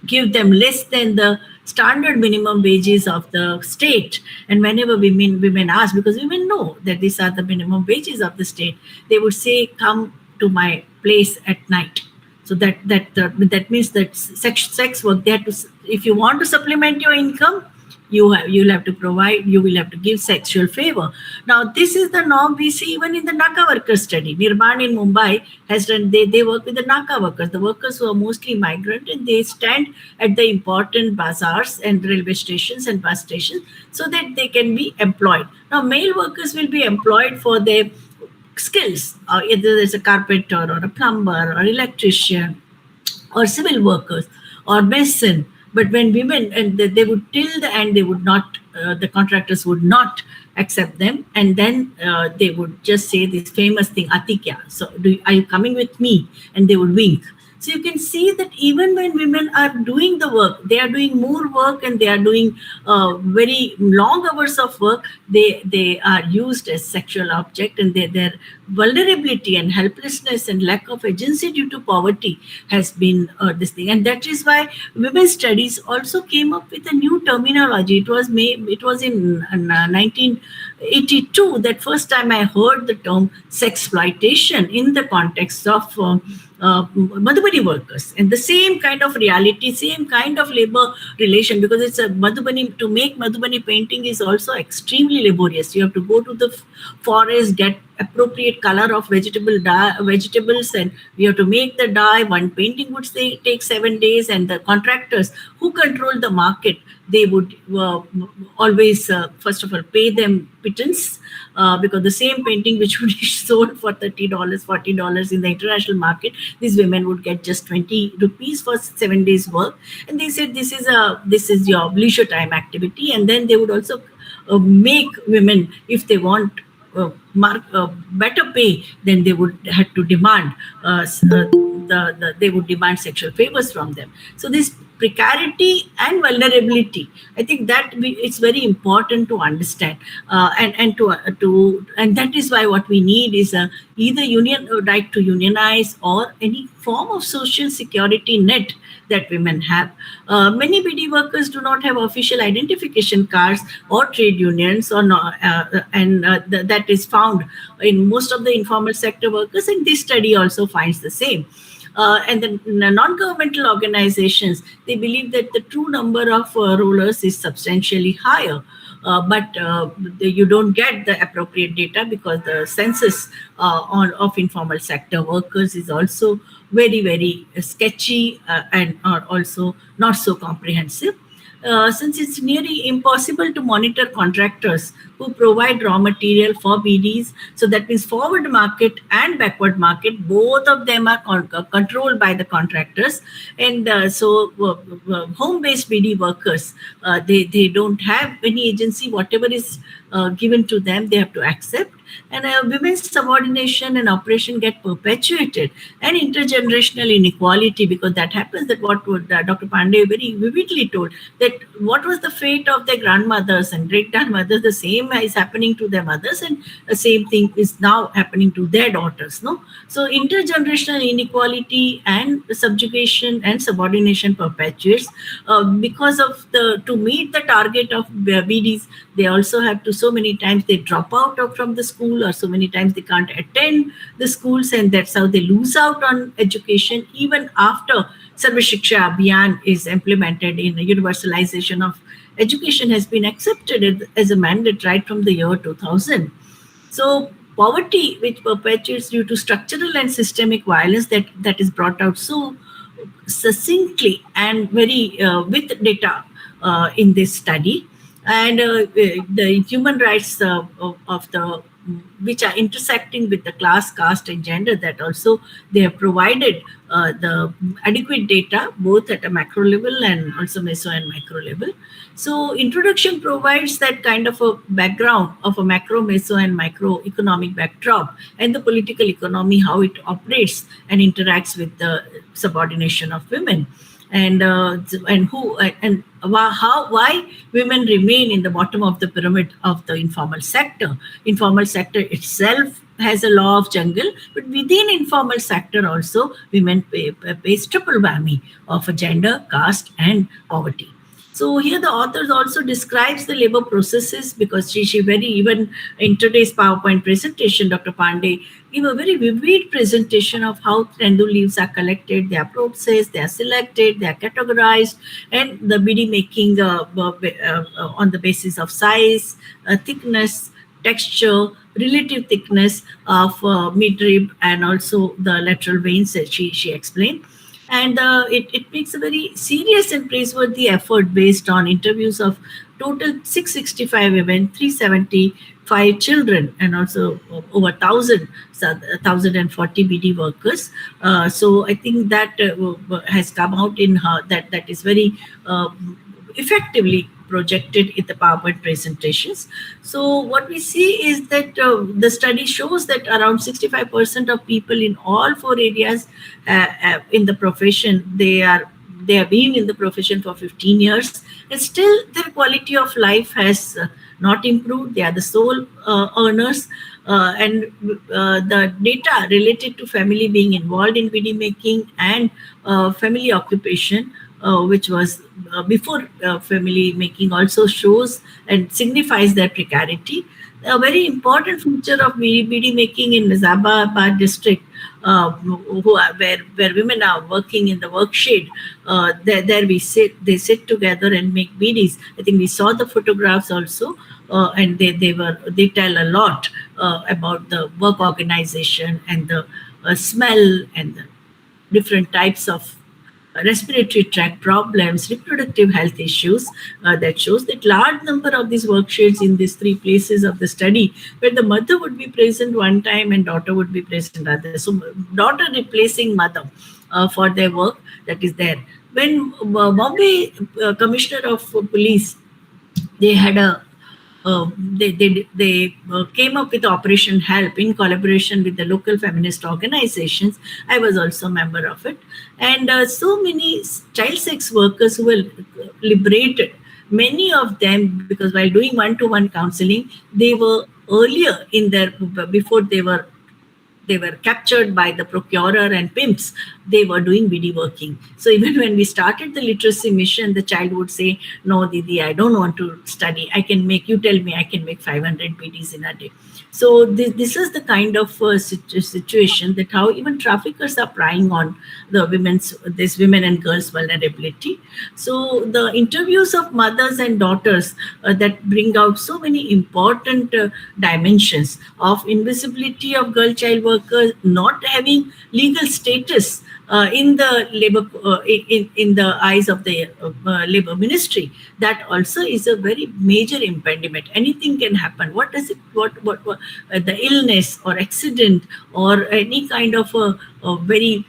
give them less than the standard minimum wages of the state. And whenever women ask, because women know that these are the minimum wages of the state, they would say, come to my place at night. So that means that sex work, they have to, if you want to supplement your income, you'll have to provide, you will have to give sexual favor. Now, this is the norm we see even in the NACA workers study. Nirban in Mumbai has done, they work with the NACA workers, the workers who are mostly migrant, and they stand at the important bazaars and railway stations and bus stations so that they can be employed. Now, male workers will be employed for their skills, either there's a carpenter or a plumber or electrician or civil workers or mason. But when women, and they would till the end, they would not, the contractors would not accept them, and then they would just say this famous thing, Atikya. So, are you coming with me? And they would wink. So you can see that even when women are doing the work, they are doing more work and they are doing very long hours of work. They are used as sexual object, and their vulnerability and helplessness and lack of agency due to poverty has been this thing. And that is why women's studies also came up with a new terminology. It was in 1982 that first time I heard the term sexploitation in the context of Madhubani workers, and the same kind of reality, same kind of labor relation, because it's a Madhubani, to make Madhubani painting is also extremely laborious. You have to go to the forest, get appropriate color of vegetables, and you have to make the dye. One painting would take 7 days, and the contractors who control the market, they would always first of all pay them pittance, because the same painting which would be sold for $30, $40 in the international market, these women would get just 20 rupees for 7 days work. And they said this is your leisure time activity. And then they would also make women, if they want better pay, then they would have to demand they would demand sexual favors from them. So this precarity and vulnerability. I think that it's very important to understand, and that is why what we need is either union right to unionize or any form of social security net that women have. Many BD workers do not have official identification cards or trade unions, or not, that is found in most of the informal sector workers, and this study also finds the same. And the non-governmental organizations, they believe that the true number of rollers is substantially higher. But you don't get the appropriate data because the census of informal sector workers is also very, very sketchy and also not so comprehensive. Since it's nearly impossible to monitor contractors who provide raw material for BDs, so that means forward market and backward market, both of them are controlled by the contractors. And so home-based BD workers, they don't have any agency. Whatever is given to them, they have to accept. And women's subordination and oppression get perpetuated, and intergenerational inequality, because that happens. That what Dr. Pandey very vividly told, that what was the fate of their grandmothers and great grandmothers, the same is happening to their mothers, and the same thing is now happening to their daughters. No, so intergenerational inequality and subjugation and subordination perpetuates because of to meet the target of BDs. They also have to, so many times they drop out from the school, or so many times they can't attend the schools, and that's how they lose out on education even after Sarva Shiksha Abhiyan is implemented. In universalization of education has been accepted as a mandate right from the year 2000. So poverty, which perpetuates due to structural and systemic violence, that is brought out so succinctly and very with data in this study. And the human rights of the which are intersecting with the class, caste, and gender, that also they have provided the adequate data both at a macro level and also meso and micro level. So introduction provides that kind of a background of a macro, meso, and micro economic backdrop, and the political economy, how it operates and interacts with the subordination of women. And why women remain in the bottom of the pyramid of the informal sector. Informal sector itself has a law of jungle, but within informal sector also women face triple whammy of a gender, caste, and poverty. So here the authors also describes the labor processes, because she very, even in today's PowerPoint presentation, Dr. Pandey gave a very vivid presentation of how tendu leaves are collected, they are processed, they are selected, they are categorized, and the BD making on the basis of size, thickness, texture, relative thickness of midrib, and also the lateral veins that she explained. And it makes a very serious and praiseworthy effort based on interviews of total 665 women, 375 children, and also over 1,040 BD workers. So I think that has come out in her, that is very effectively projected in the PowerPoint presentations. So what we see is that the study shows that around 65% of people in all four areas in the profession, they have been in the profession for 15 years, and still their quality of life has not improved. They are the sole earners. And the data related to family being involved in BD making and family occupation, which was before family making, also shows and signifies their precarity. A very important feature of BD making in Nizamabad district, where women are working in the workshade, there they sit together and make BDs. I think we saw the photographs also, and they tell a lot about the work organization and the smell and the different types of respiratory tract problems, reproductive health issues. That shows that large number of these workshades in these three places of the study, where the mother would be present one time and daughter would be present other. So daughter replacing mother for their work, that is there. When Bombay Commissioner of Police, they had a they came up with Operation Help in collaboration with the local feminist organizations. I was also a member of it. And so many child sex workers who were liberated, many of them, because while doing one-to-one counseling, they were earlier in their, before they were captured by the procurer and pimps, they were doing BD working. So even when we started the literacy mission, the child would say, no, Didi, I don't want to study. I can make, you tell me, I can make 500 BDs in a day. So this is the kind of situation that how even traffickers are prying on this women and girls vulnerability. So the interviews of mothers and daughters that bring out so many important dimensions of invisibility of girl child workers, not having legal status in the labor in the eyes of the labor ministry. That also is a very major impediment. Anything can happen. What does it? What the illness or accident or any kind of a very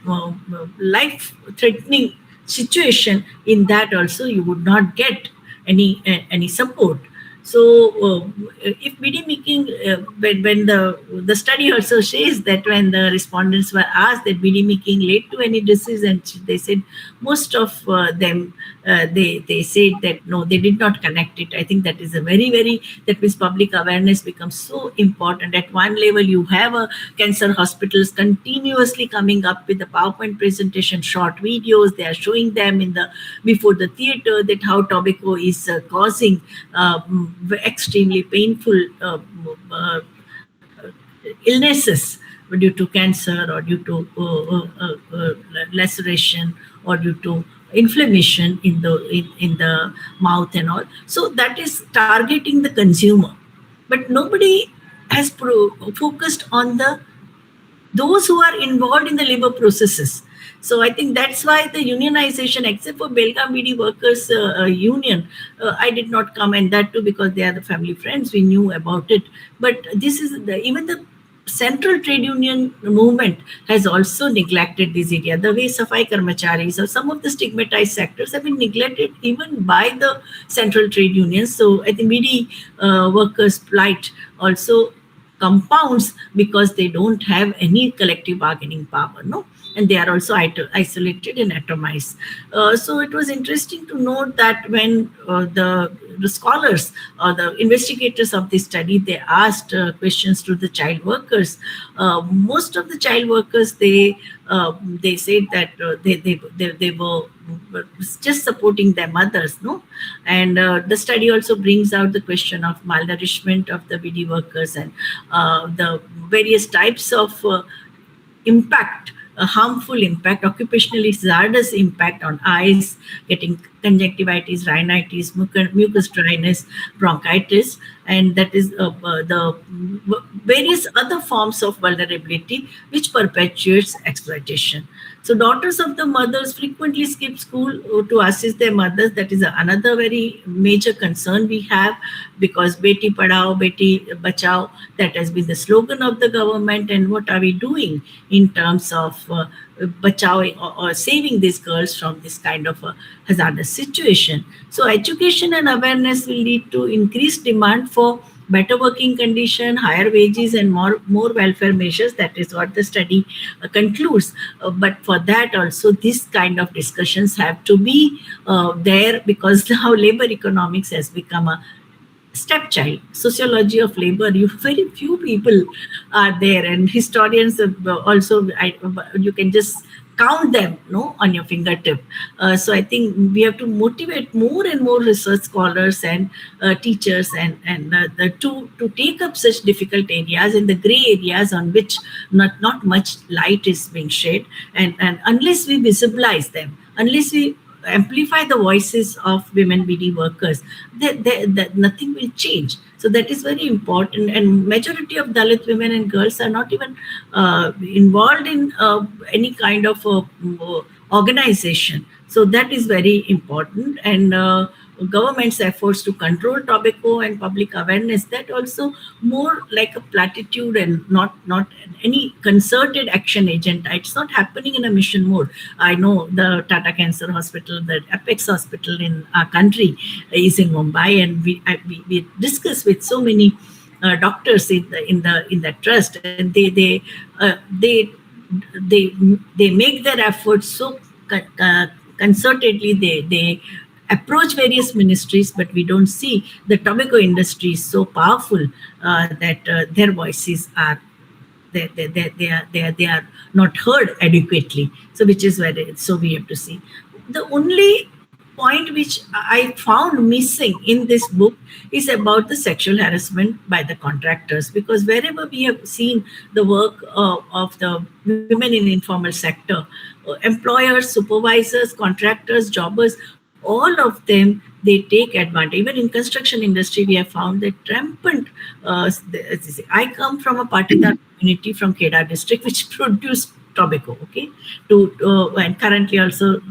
life-threatening situation, in that also you would not get any support. So if BD making, when the study also says that when the respondents were asked that BD making led to any disease, and they said most of them, they said that no, they did not connect it. I think that is a very, that means public awareness becomes so important. At one level, you have cancer hospitals continuously coming up with the PowerPoint presentation, short videos. They are showing them before the theater that how tobacco is causing extremely painful illnesses due to cancer or due to laceration or due to inflammation in the mouth and all. So that is targeting the consumer, but nobody has focused on those who are involved in the labor processes. So I think that's why the unionization, except for Belgaum BD Workers Union, I did not come, and that too because they are the family friends, we knew about it. But this is even the central trade union movement has also neglected this area. The way Safai Karmacharis or some of the stigmatized sectors have been neglected even by the central trade unions. So I think BD workers' plight also compounds because they don't have any collective bargaining power, no? And they are also isolated and atomized. So it was interesting to note that when the scholars or the investigators of this study, they asked questions to the child workers. Most of the child workers, they said that they were just supporting their mothers, no? And the study also brings out the question of malnourishment of the BD workers and the various types of impact, a harmful impact, occupationally hazardous impact on eyes, getting conjunctivitis, rhinitis, mucus dryness, bronchitis, and that is the various other forms of vulnerability which perpetuates exploitation. So daughters of the mothers frequently skip school to assist their mothers. That is another very major concern we have, because Beti Padhao, Beti Bachao, that has been the slogan of the government. And what are we doing in terms of bachawing or saving these girls from this kind of a hazardous situation? So education and awareness will lead to increased demand for better working condition, higher wages, and more welfare measures. That is what the study concludes. But for that also, this kind of discussions have to be there, because now labor economics has become a stepchild. Sociology of labor, very few people are there, and historians also, you can just count them, no, on your fingertip. So I think we have to motivate more and more research scholars and teachers and to take up such difficult areas and the gray areas on which not much light is being shed. And unless we visibilize them, unless we amplify the voices of women BD workers, that nothing will change. So that is very important. And majority of Dalit women and girls are not even involved in any kind of organization. So that is very important. And government's efforts to control tobacco and public awareness, that also more like a platitude and not any concerted action agent. It's not happening in a mission mode. I know the Tata Cancer Hospital, the Apex Hospital in our country is in Mumbai, and we discuss with so many doctors in the trust, and they make their efforts so concertedly. They approach various ministries, but we don't see the tobacco industry is so powerful that their voices are they are not heard adequately. So which is where so we have to see. The only point which I found missing in this book is about the sexual harassment by the contractors, because wherever we have seen the work of the women in informal sector, employers, supervisors, contractors, jobbers, all of them, they take advantage. Even in construction industry, we have found that rampant. I come from a Patidar community from Kedar district, which produced tobacco. Okay, and currently also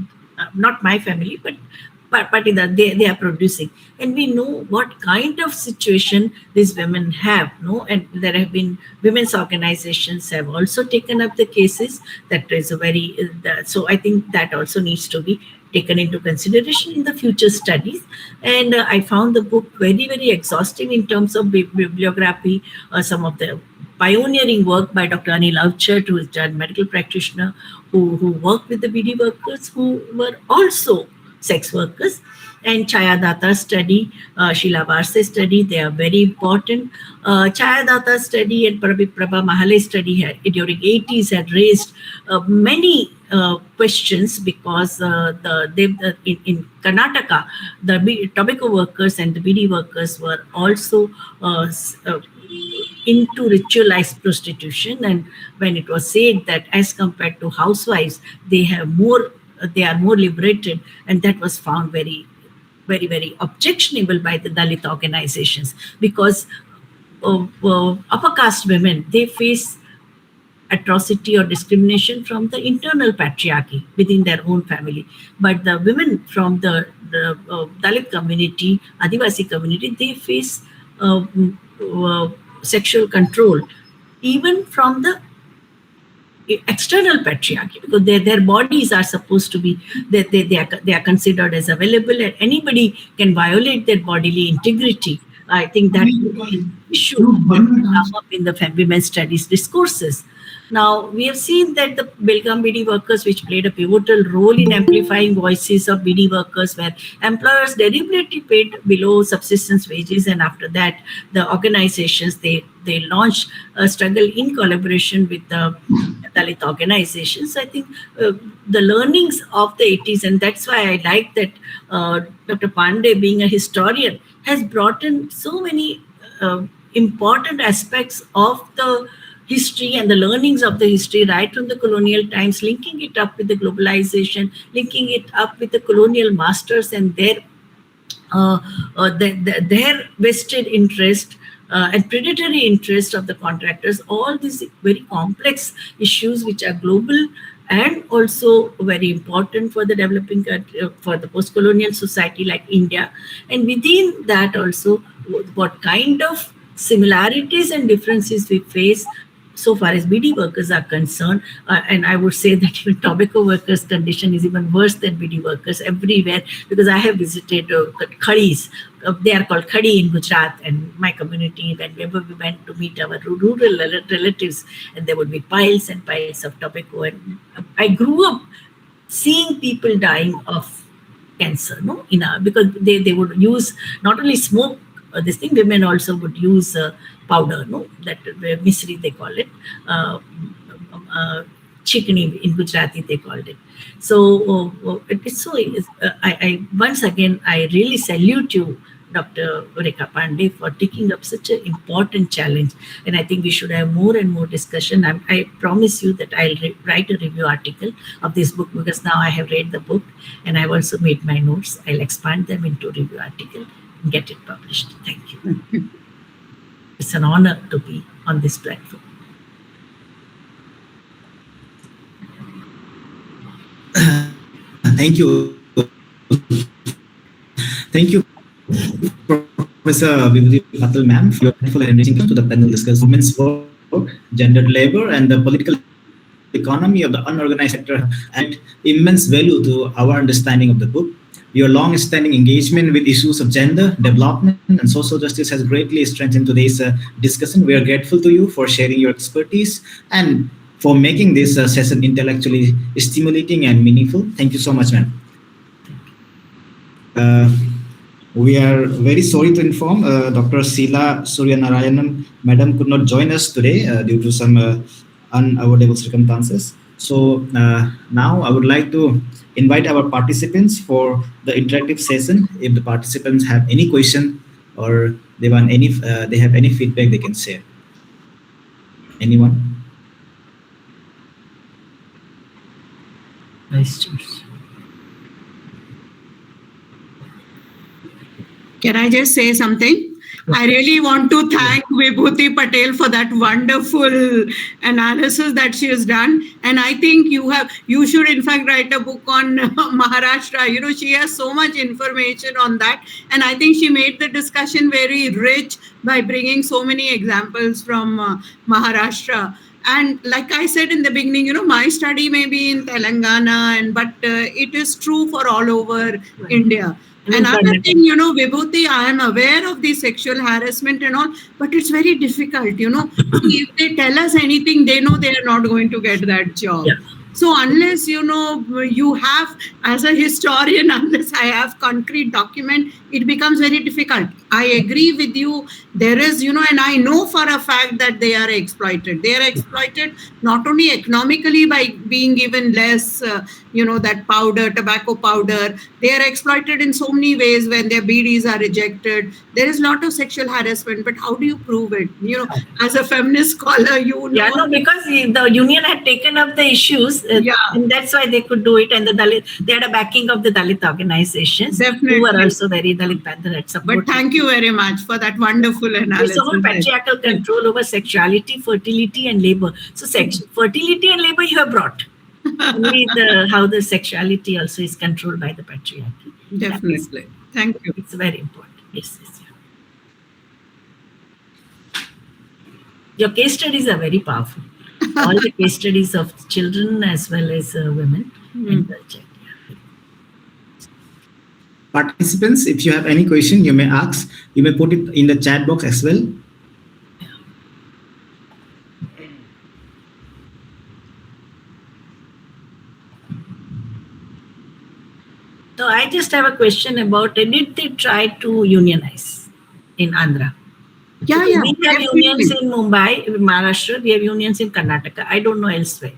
not my family, but they are producing, and we know what kind of situation these women have. No, and there have been women's organizations have also taken up the cases. That is a very so I think that also needs to be taken into consideration in the future studies. And I found the book very, very exhaustive in terms of bibliography, some of the pioneering work by Dr. Anil Avchat, who is a medical practitioner, who worked with the BD workers who were also sex workers, and Chaya Datta's study, Sheila Varse study, they are very important. Chaya Datta's study and Prabha Mahale's study during 80s had raised many questions, because in Karnataka, the tobacco workers and the BD workers were also into ritualized prostitution. And when it was said that as compared to housewives, they are more liberated, and that was found very, very, very objectionable by the Dalit organizations, because upper caste women, they face atrocity or discrimination from the internal patriarchy within their own family. But the women from the Dalit community, Adivasi community, they face sexual control even from the external patriarchy, because their bodies are supposed to be they are considered as available, and anybody can violate their bodily integrity. I think that should come up in the women's studies discourses. Now, we have seen that the Belgaum BD workers, which played a pivotal role in amplifying voices of BD workers, where employers deliberately paid below subsistence wages, and after that, the organizations, they launched a struggle in collaboration with the Dalit organizations. I think the learnings of the 80s, and that's why I like that Dr. Pandey, being a historian, has brought in so many important aspects of the history and the learnings of the history right from the colonial times, linking it up with the globalization, linking it up with the colonial masters and their vested interest and predatory interest of the contractors. All these very complex issues which are global and also very important for the developing country, for the post-colonial society like India. And within that also, what kind of similarities and differences we face so far as BD workers are concerned. And I would say that even tobacco workers' condition is even worse than BD workers everywhere, because I have visited khadis. They are called khadi in Gujarat, and my community, whenever we went to meet our rural relatives, and there would be piles and piles of tobacco. And I grew up seeing people dying of cancer, no, because they would use not only smoke this thing, women also would use powder, no, that misri they call it, chikni in Gujarati they called it. So it's so. I once again I really salute you, Dr. Rekha Pandey, for taking up such an important challenge, and I think we should have more and more discussion. I promise you that I'll write a review article of this book, because now I have read the book and I've also made my notes. I'll expand them into review article and get it published. Thank you. It's an honor to be on this platform. Thank you. Thank you, Professor Vibhuti Patil, ma'am, for your wonderful and enriching to the panel discuss women's work, gendered labor, and the political economy of the unorganized sector add immense value to our understanding of the book. Your long-standing engagement with issues of gender, development, and social justice has greatly strengthened today's discussion. We are grateful to you for sharing your expertise and for making this session intellectually stimulating and meaningful. Thank you so much, ma'am. We are very sorry to inform Dr. Sheila Suryanarayanan, madam, could not join us today due to some unavoidable circumstances. So now I would like to invite our participants for the interactive session. If the participants have any question or they want any, they have any feedback, they can share. Anyone? Nice choice. Can I just say something? I really want to thank Vibhuti Patel for that wonderful analysis that she has done. And I think you should in fact write a book on Maharashtra. You know, she has so much information on that. And I think she made the discussion very rich by bringing so many examples from Maharashtra. And like I said in the beginning, you know, my study may be in Telangana, but it is true for all over India. Another thing, you know, Vibhuti, I am aware of the sexual harassment and all, but it's very difficult, you know. If they tell us anything, they know they are not going to get that job. Yeah. So unless, you know, you have, as a historian, unless I have concrete document, it becomes very difficult. I agree with you. There is, you know, and I know for a fact that they are exploited. They are exploited not only economically by being given less, you know, that powder, tobacco powder. They are exploited in so many ways when their BDs are rejected. There is a lot of sexual harassment, but how do you prove it? You know, as a feminist scholar, you know. Yeah, no, because the union had taken up the issues, and that's why they could do it. And the Dalit, they had a backing of the Dalit organizations, Definitely. who were also very Dalit Panther at support. But thank you very much for that wonderful analysis. So much patriarchal control over sexuality, fertility, and labor. So fertility and labor you have brought. Only how the sexuality also is controlled by the patriarchy. Definitely. Thank you. It's very important. Yes, yes, yeah. Your case studies are very powerful. All the case studies of children as well as women and culture. Participants, if you have any question, you may ask. You may put it in the chat box as well. So I just have a question about, did they try to unionize in Andhra? Yeah, We have definitely. unions in Mumbai, in Maharashtra, we have unions in Karnataka. I don't know elsewhere.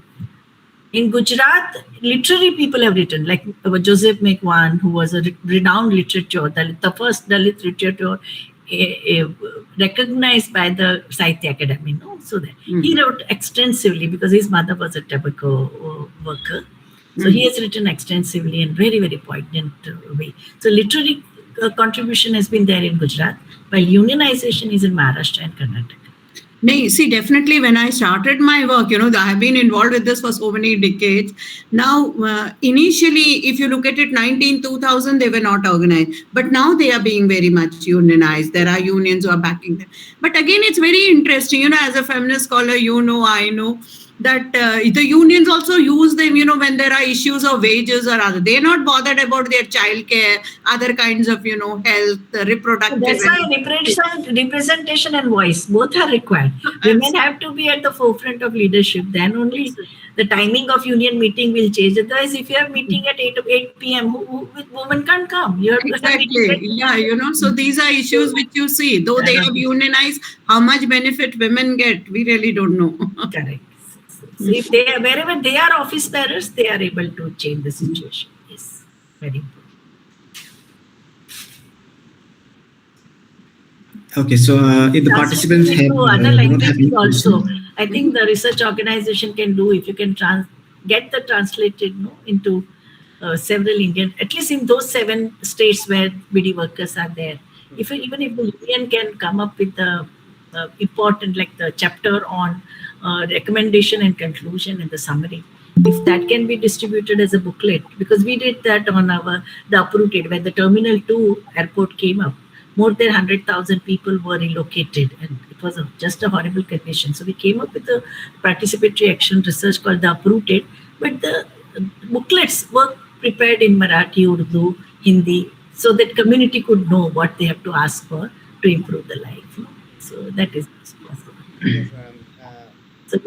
In Gujarat, literary people have written, like Joseph Mekwan, who was a renowned literature, the first Dalit literature recognized by the Sahitya Academy. No? So that he wrote extensively because his mother was a tobacco worker. So he has written extensively in very, very poignant way. So literary contribution has been there in Gujarat, while unionization is in Maharashtra and Karnataka. No, see, definitely when I started my work, you know, I have been involved with this for so many decades. Now, initially, if you look at it, 2000, they were not organized. But now they are being very much unionized. There are unions who are backing them. But again, it's very interesting, you know, as a feminist scholar, you know, I know that the unions also use them, you know, when there are issues of wages or other. They're not bothered about their childcare, other kinds of, you know, health, reproductive. That's why representation and voice, both are required. Women have to be at the forefront of leadership. Then only the timing of union meeting will change. Otherwise, if you have meeting at 8 p.m., women can't come. You have Exactly. Yeah, you know, so these are issues which you see. Though they have unionized, how much benefit women get, we really don't know. Correct. So if they are, wherever they are office bearers, they are able to change the situation. Yes, very important. Okay, so if the participants have other don't have languages any also, question, I think the research organization can do, if you can get the translated into several Indian, at least in those 7 states where BD workers are there. Even if the union can come up with the important, like the chapter on recommendation and conclusion and the summary, if that can be distributed as a booklet, because we did that on the Uprooted when the Terminal 2 airport came up. More than 100,000 people were relocated, and it was just a horrible condition. So we came up with a participatory action research called the Uprooted, but the booklets were prepared in Marathi, Urdu, Hindi, so that community could know what they have to ask for to improve the life. So that is possible. Yes, ma'am. So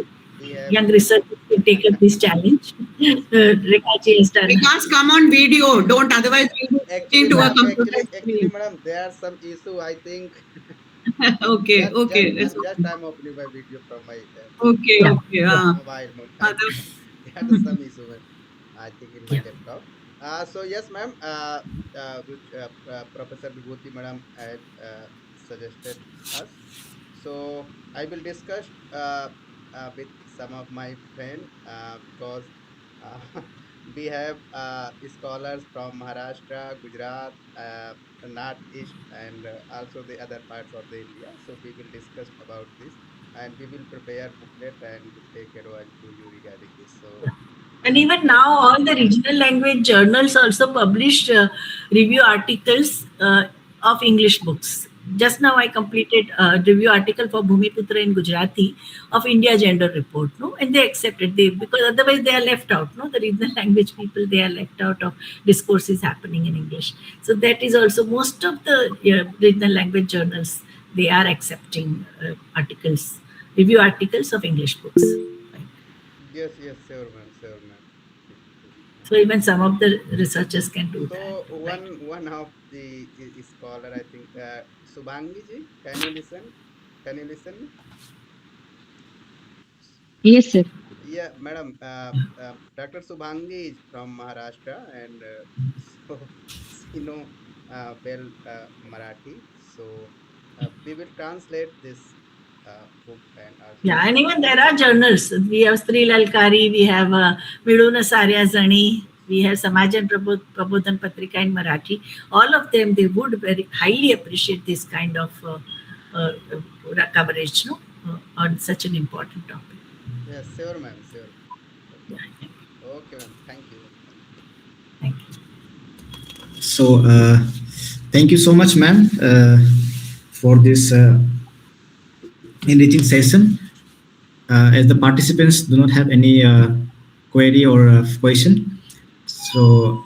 We have young researchers can take up this challenge. Rekaji has done. Because come on video, don't otherwise we will actually, into a ma'am, computer actually, screen. madam, there are some issue. I think Okay, just, okay. just, It's just okay. I'm opening my video from my Okay, Yeah. okay. mobile. Other- There is some issue, ma'am, I think, in my Yeah. laptop. So yes, ma'am. Which Professor Vibhuti, madam, had suggested us. So I will discuss with some of my friends because uh, we have scholars from Maharashtra, Gujarat, Northeast, and also the other parts of the India. So we will discuss about this, and we will prepare booklet and take advice to you regarding this. So And even now, all the regional language journals also publish review articles of English books. Just now, I completed a review article for Bhumiputra in Gujarati of India Gender Report, no, and they accepted because otherwise they are left out, no, the regional language people, they are left out of discourses happening in English. So that is also most of the regional language journals, they are accepting articles, review articles of English books. Right. yes, sure, ma'am, sure, ma'am. So even some of the researchers can do So that. Right. one of the scholar, I think, Subhangi ji, can you listen? Can you listen? Yes, sir. Yeah, madam. Dr. Subhangi is from Maharashtra, and so she know well Marathi. So we will translate this book and also. Yeah, and even there are journals. We have Sri Lalkari, we have Miduna Sarya Zani, we have Samajan Prabodhan Patrika in Marathi. All of them, they would very highly appreciate this kind of coverage, no, on such an important topic. Yes, sure, ma'am, sure. Yeah, Okay, ma'am. Thank you. thank you. So, thank you so much, ma'am, for this enriching session. As the participants do not have any query or question, so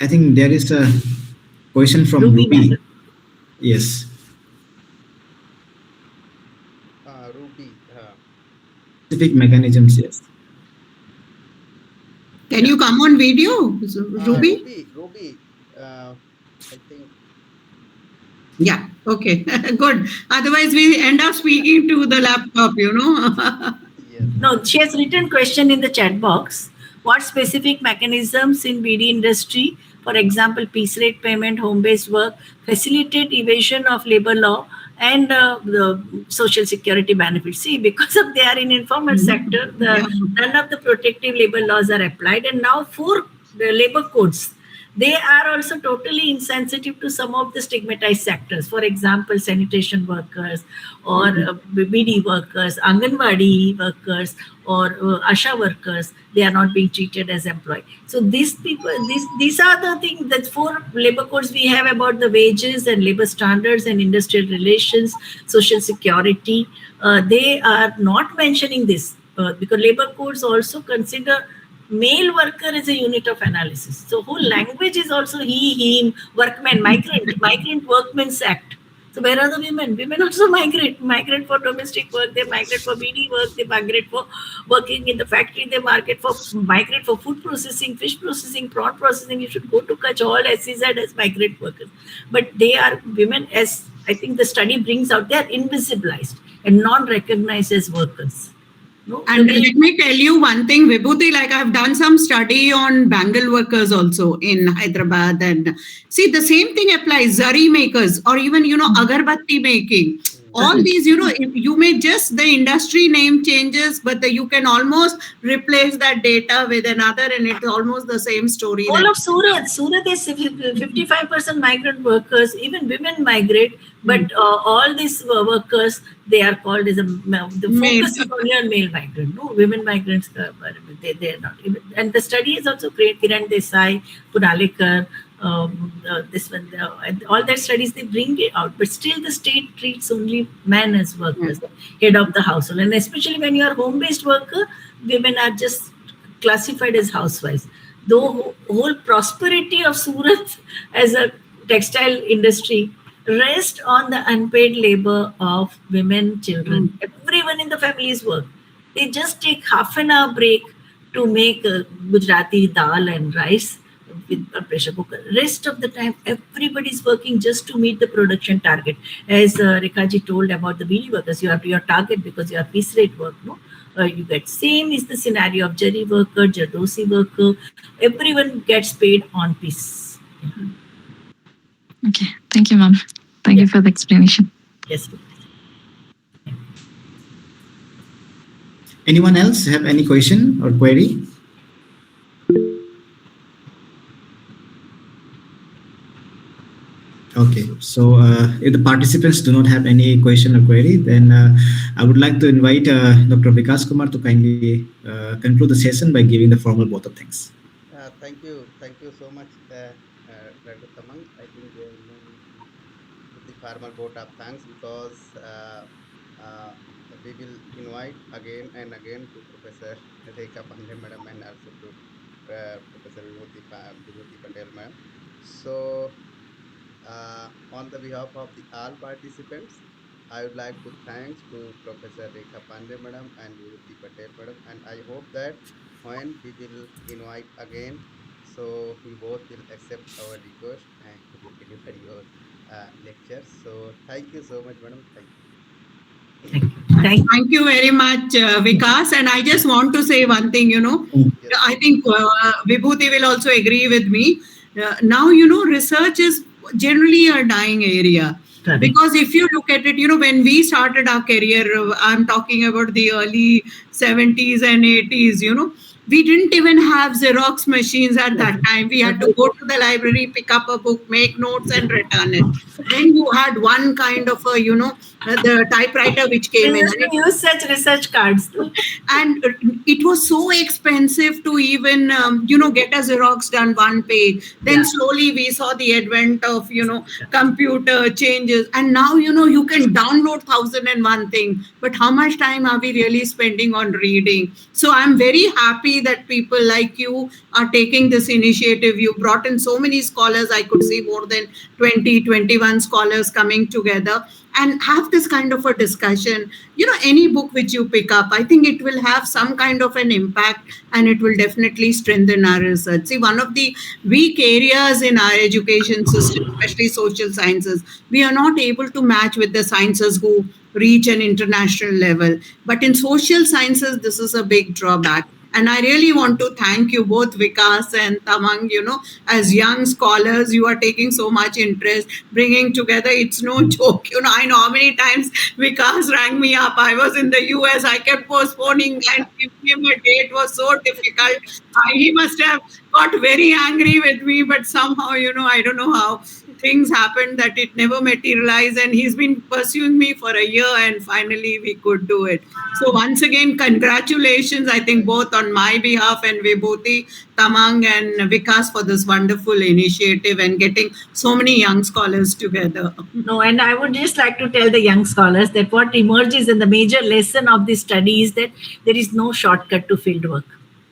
I think there is a question from Ruby, Ruby. madam. Yes. Ruby. Specific mechanisms, yes. Can you come on video, Ruby? Ruby. I think. Yeah, okay, good. Otherwise, we end up speaking to the laptop, you know. Yes. No, she has written question in the chat box. What specific mechanisms in BD industry, for example, piece rate payment, home-based work, facilitate evasion of labor law and the social security benefits? See, because of they are in informal sector, none of the protective labor laws are applied, and now for the labor codes, they are also totally insensitive to some of the stigmatized sectors. For example, sanitation workers or BD workers, Anganwadi workers or Asha workers, they are not being treated as employee. So these people, these are the things that for labor codes we have about the wages and labor standards and industrial relations, social security. They are not mentioning this because labor codes also consider male worker is a unit of analysis. So whole language is also he, him, workman, migrant workmen's act. So where are the women? Women also migrate for domestic work, they migrate for BD work, they migrate for working in the factory, they migrate for food processing, fish processing, prawn processing. You should go to Kutch, all SEZ as migrant workers. But they are women, as I think the study brings out, they are invisibilized and non-recognized as workers. No, And let me tell you one thing, Vibhuti, like I've done some study on bangle workers also in Hyderabad, and see the same thing applies, zari makers or even, you know, agarbatti making. all these, you may just, the industry name changes, but you can almost replace that data with another, and it's almost the same story. All of Surat is 55% migrant workers, even women migrate, but all these workers, they are called as the focus is only on male migrant. No, women migrants, they are not. And the study is also great. Kiran Desai, Punalekar, this one, and all that studies, they bring it out, but still the state treats only men as workers, head of the household, and especially when you are home-based worker, women are just classified as housewives. The whole prosperity of Surat as a textile industry rests on the unpaid labor of women, children. Everyone in the families work. They just take half an hour break to make Gujarati dal and rice with a pressure cooker. Rest of the time, everybody's working just to meet the production target. As Rekhaji told about the BD workers, you have your target because you have piece rate work. No, you get same is the scenario of Jari worker, Jardosi worker. Everyone gets paid on piece. Yeah. Okay, thank you, ma'am. Thank you for the explanation. Yes. Anyone else have any question or query? Okay, so if the participants do not have any question or query, then I would like to invite Dr. Vikas Kumar to kindly conclude the session by giving the formal vote of thanks. Thank you so much, Dr. Tamang. I think the formal vote of thanks, because we will invite again and again to Professor Rekha Pandey Madam and also to Professor Vibhuti Patel Madam. So, on the behalf of all participants, I would like to thanks to Professor Rekha Pandey Madam and Vibhuti Patel Madam, and I hope that when we will invite again, so we both will accept our request and will deliver your lecture. So thank you so much, madam. Thank you. Thank you very much, Vikas. And I just want to say one thing, Yes. I think Vibhuti will also agree with me. Now, research is generally a dying area. Correct. Because if you look at it, when we started our career, I'm talking about the early 70s and 80s, we didn't even have Xerox machines at that time. We had to go to the library, pick up a book, make notes and return it. Then you had one kind of a, the typewriter which came in. We use such research cards. And it was so expensive to even, get a Xerox done one page. Then slowly we saw the advent of, computer changes. And now, you can download 1001 thing. But how much time are we really spending on reading? So I'm very happy that people like you are taking this initiative. You brought in so many scholars. I could see more than 20, 21 scholars coming together and have this kind of a discussion. Any book which you pick up, I think it will have some kind of an impact and it will definitely strengthen our research. See, one of the weak areas in our education system, especially social sciences, we are not able to match with the sciences who reach an international level. But in social sciences, this is a big drawback. And I really want to thank you both, Vikas and Tamang, as young scholars, you are taking so much interest, bringing together, it's no joke. I know how many times Vikas rang me up. I was in the US, I kept postponing and giving him a date was so difficult. He must have got very angry with me, but somehow, I don't know how things happened that it never materialized, and he's been pursuing me for a year and finally we could do it. So once again, congratulations, I think both on my behalf and Vibhuti, Tamang and Vikas for this wonderful initiative and getting so many young scholars together. No, and I would just like to tell the young scholars that what emerges in the major lesson of this study is that there is no shortcut to field work.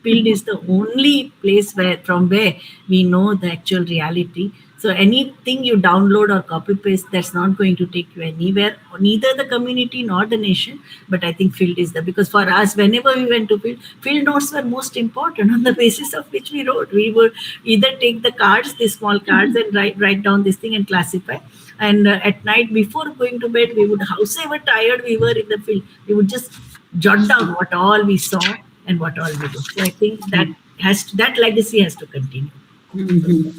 Field is the only place from where we know the actual reality. So anything you download or copy paste, that's not going to take you anywhere, neither the community nor the nation. But I think field is because for us, whenever we went to field notes were most important, on the basis of which we wrote. We would either take the cards, the small cards, and write down this thing and classify. And at night before going to bed, we would, howsoever tired we were in the field, we would just jot down what all we saw and what all we do. So I think that legacy has to continue. Mm-hmm.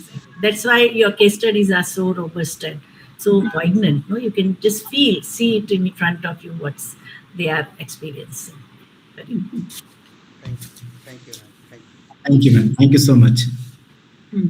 That's why your case studies are so robust and so poignant. No, you can just see it in front of you what's they are experiencing. Very Thank you. Thank you, ma'am. Thank you. Thank you, ma'am. Thank you so much. Hmm.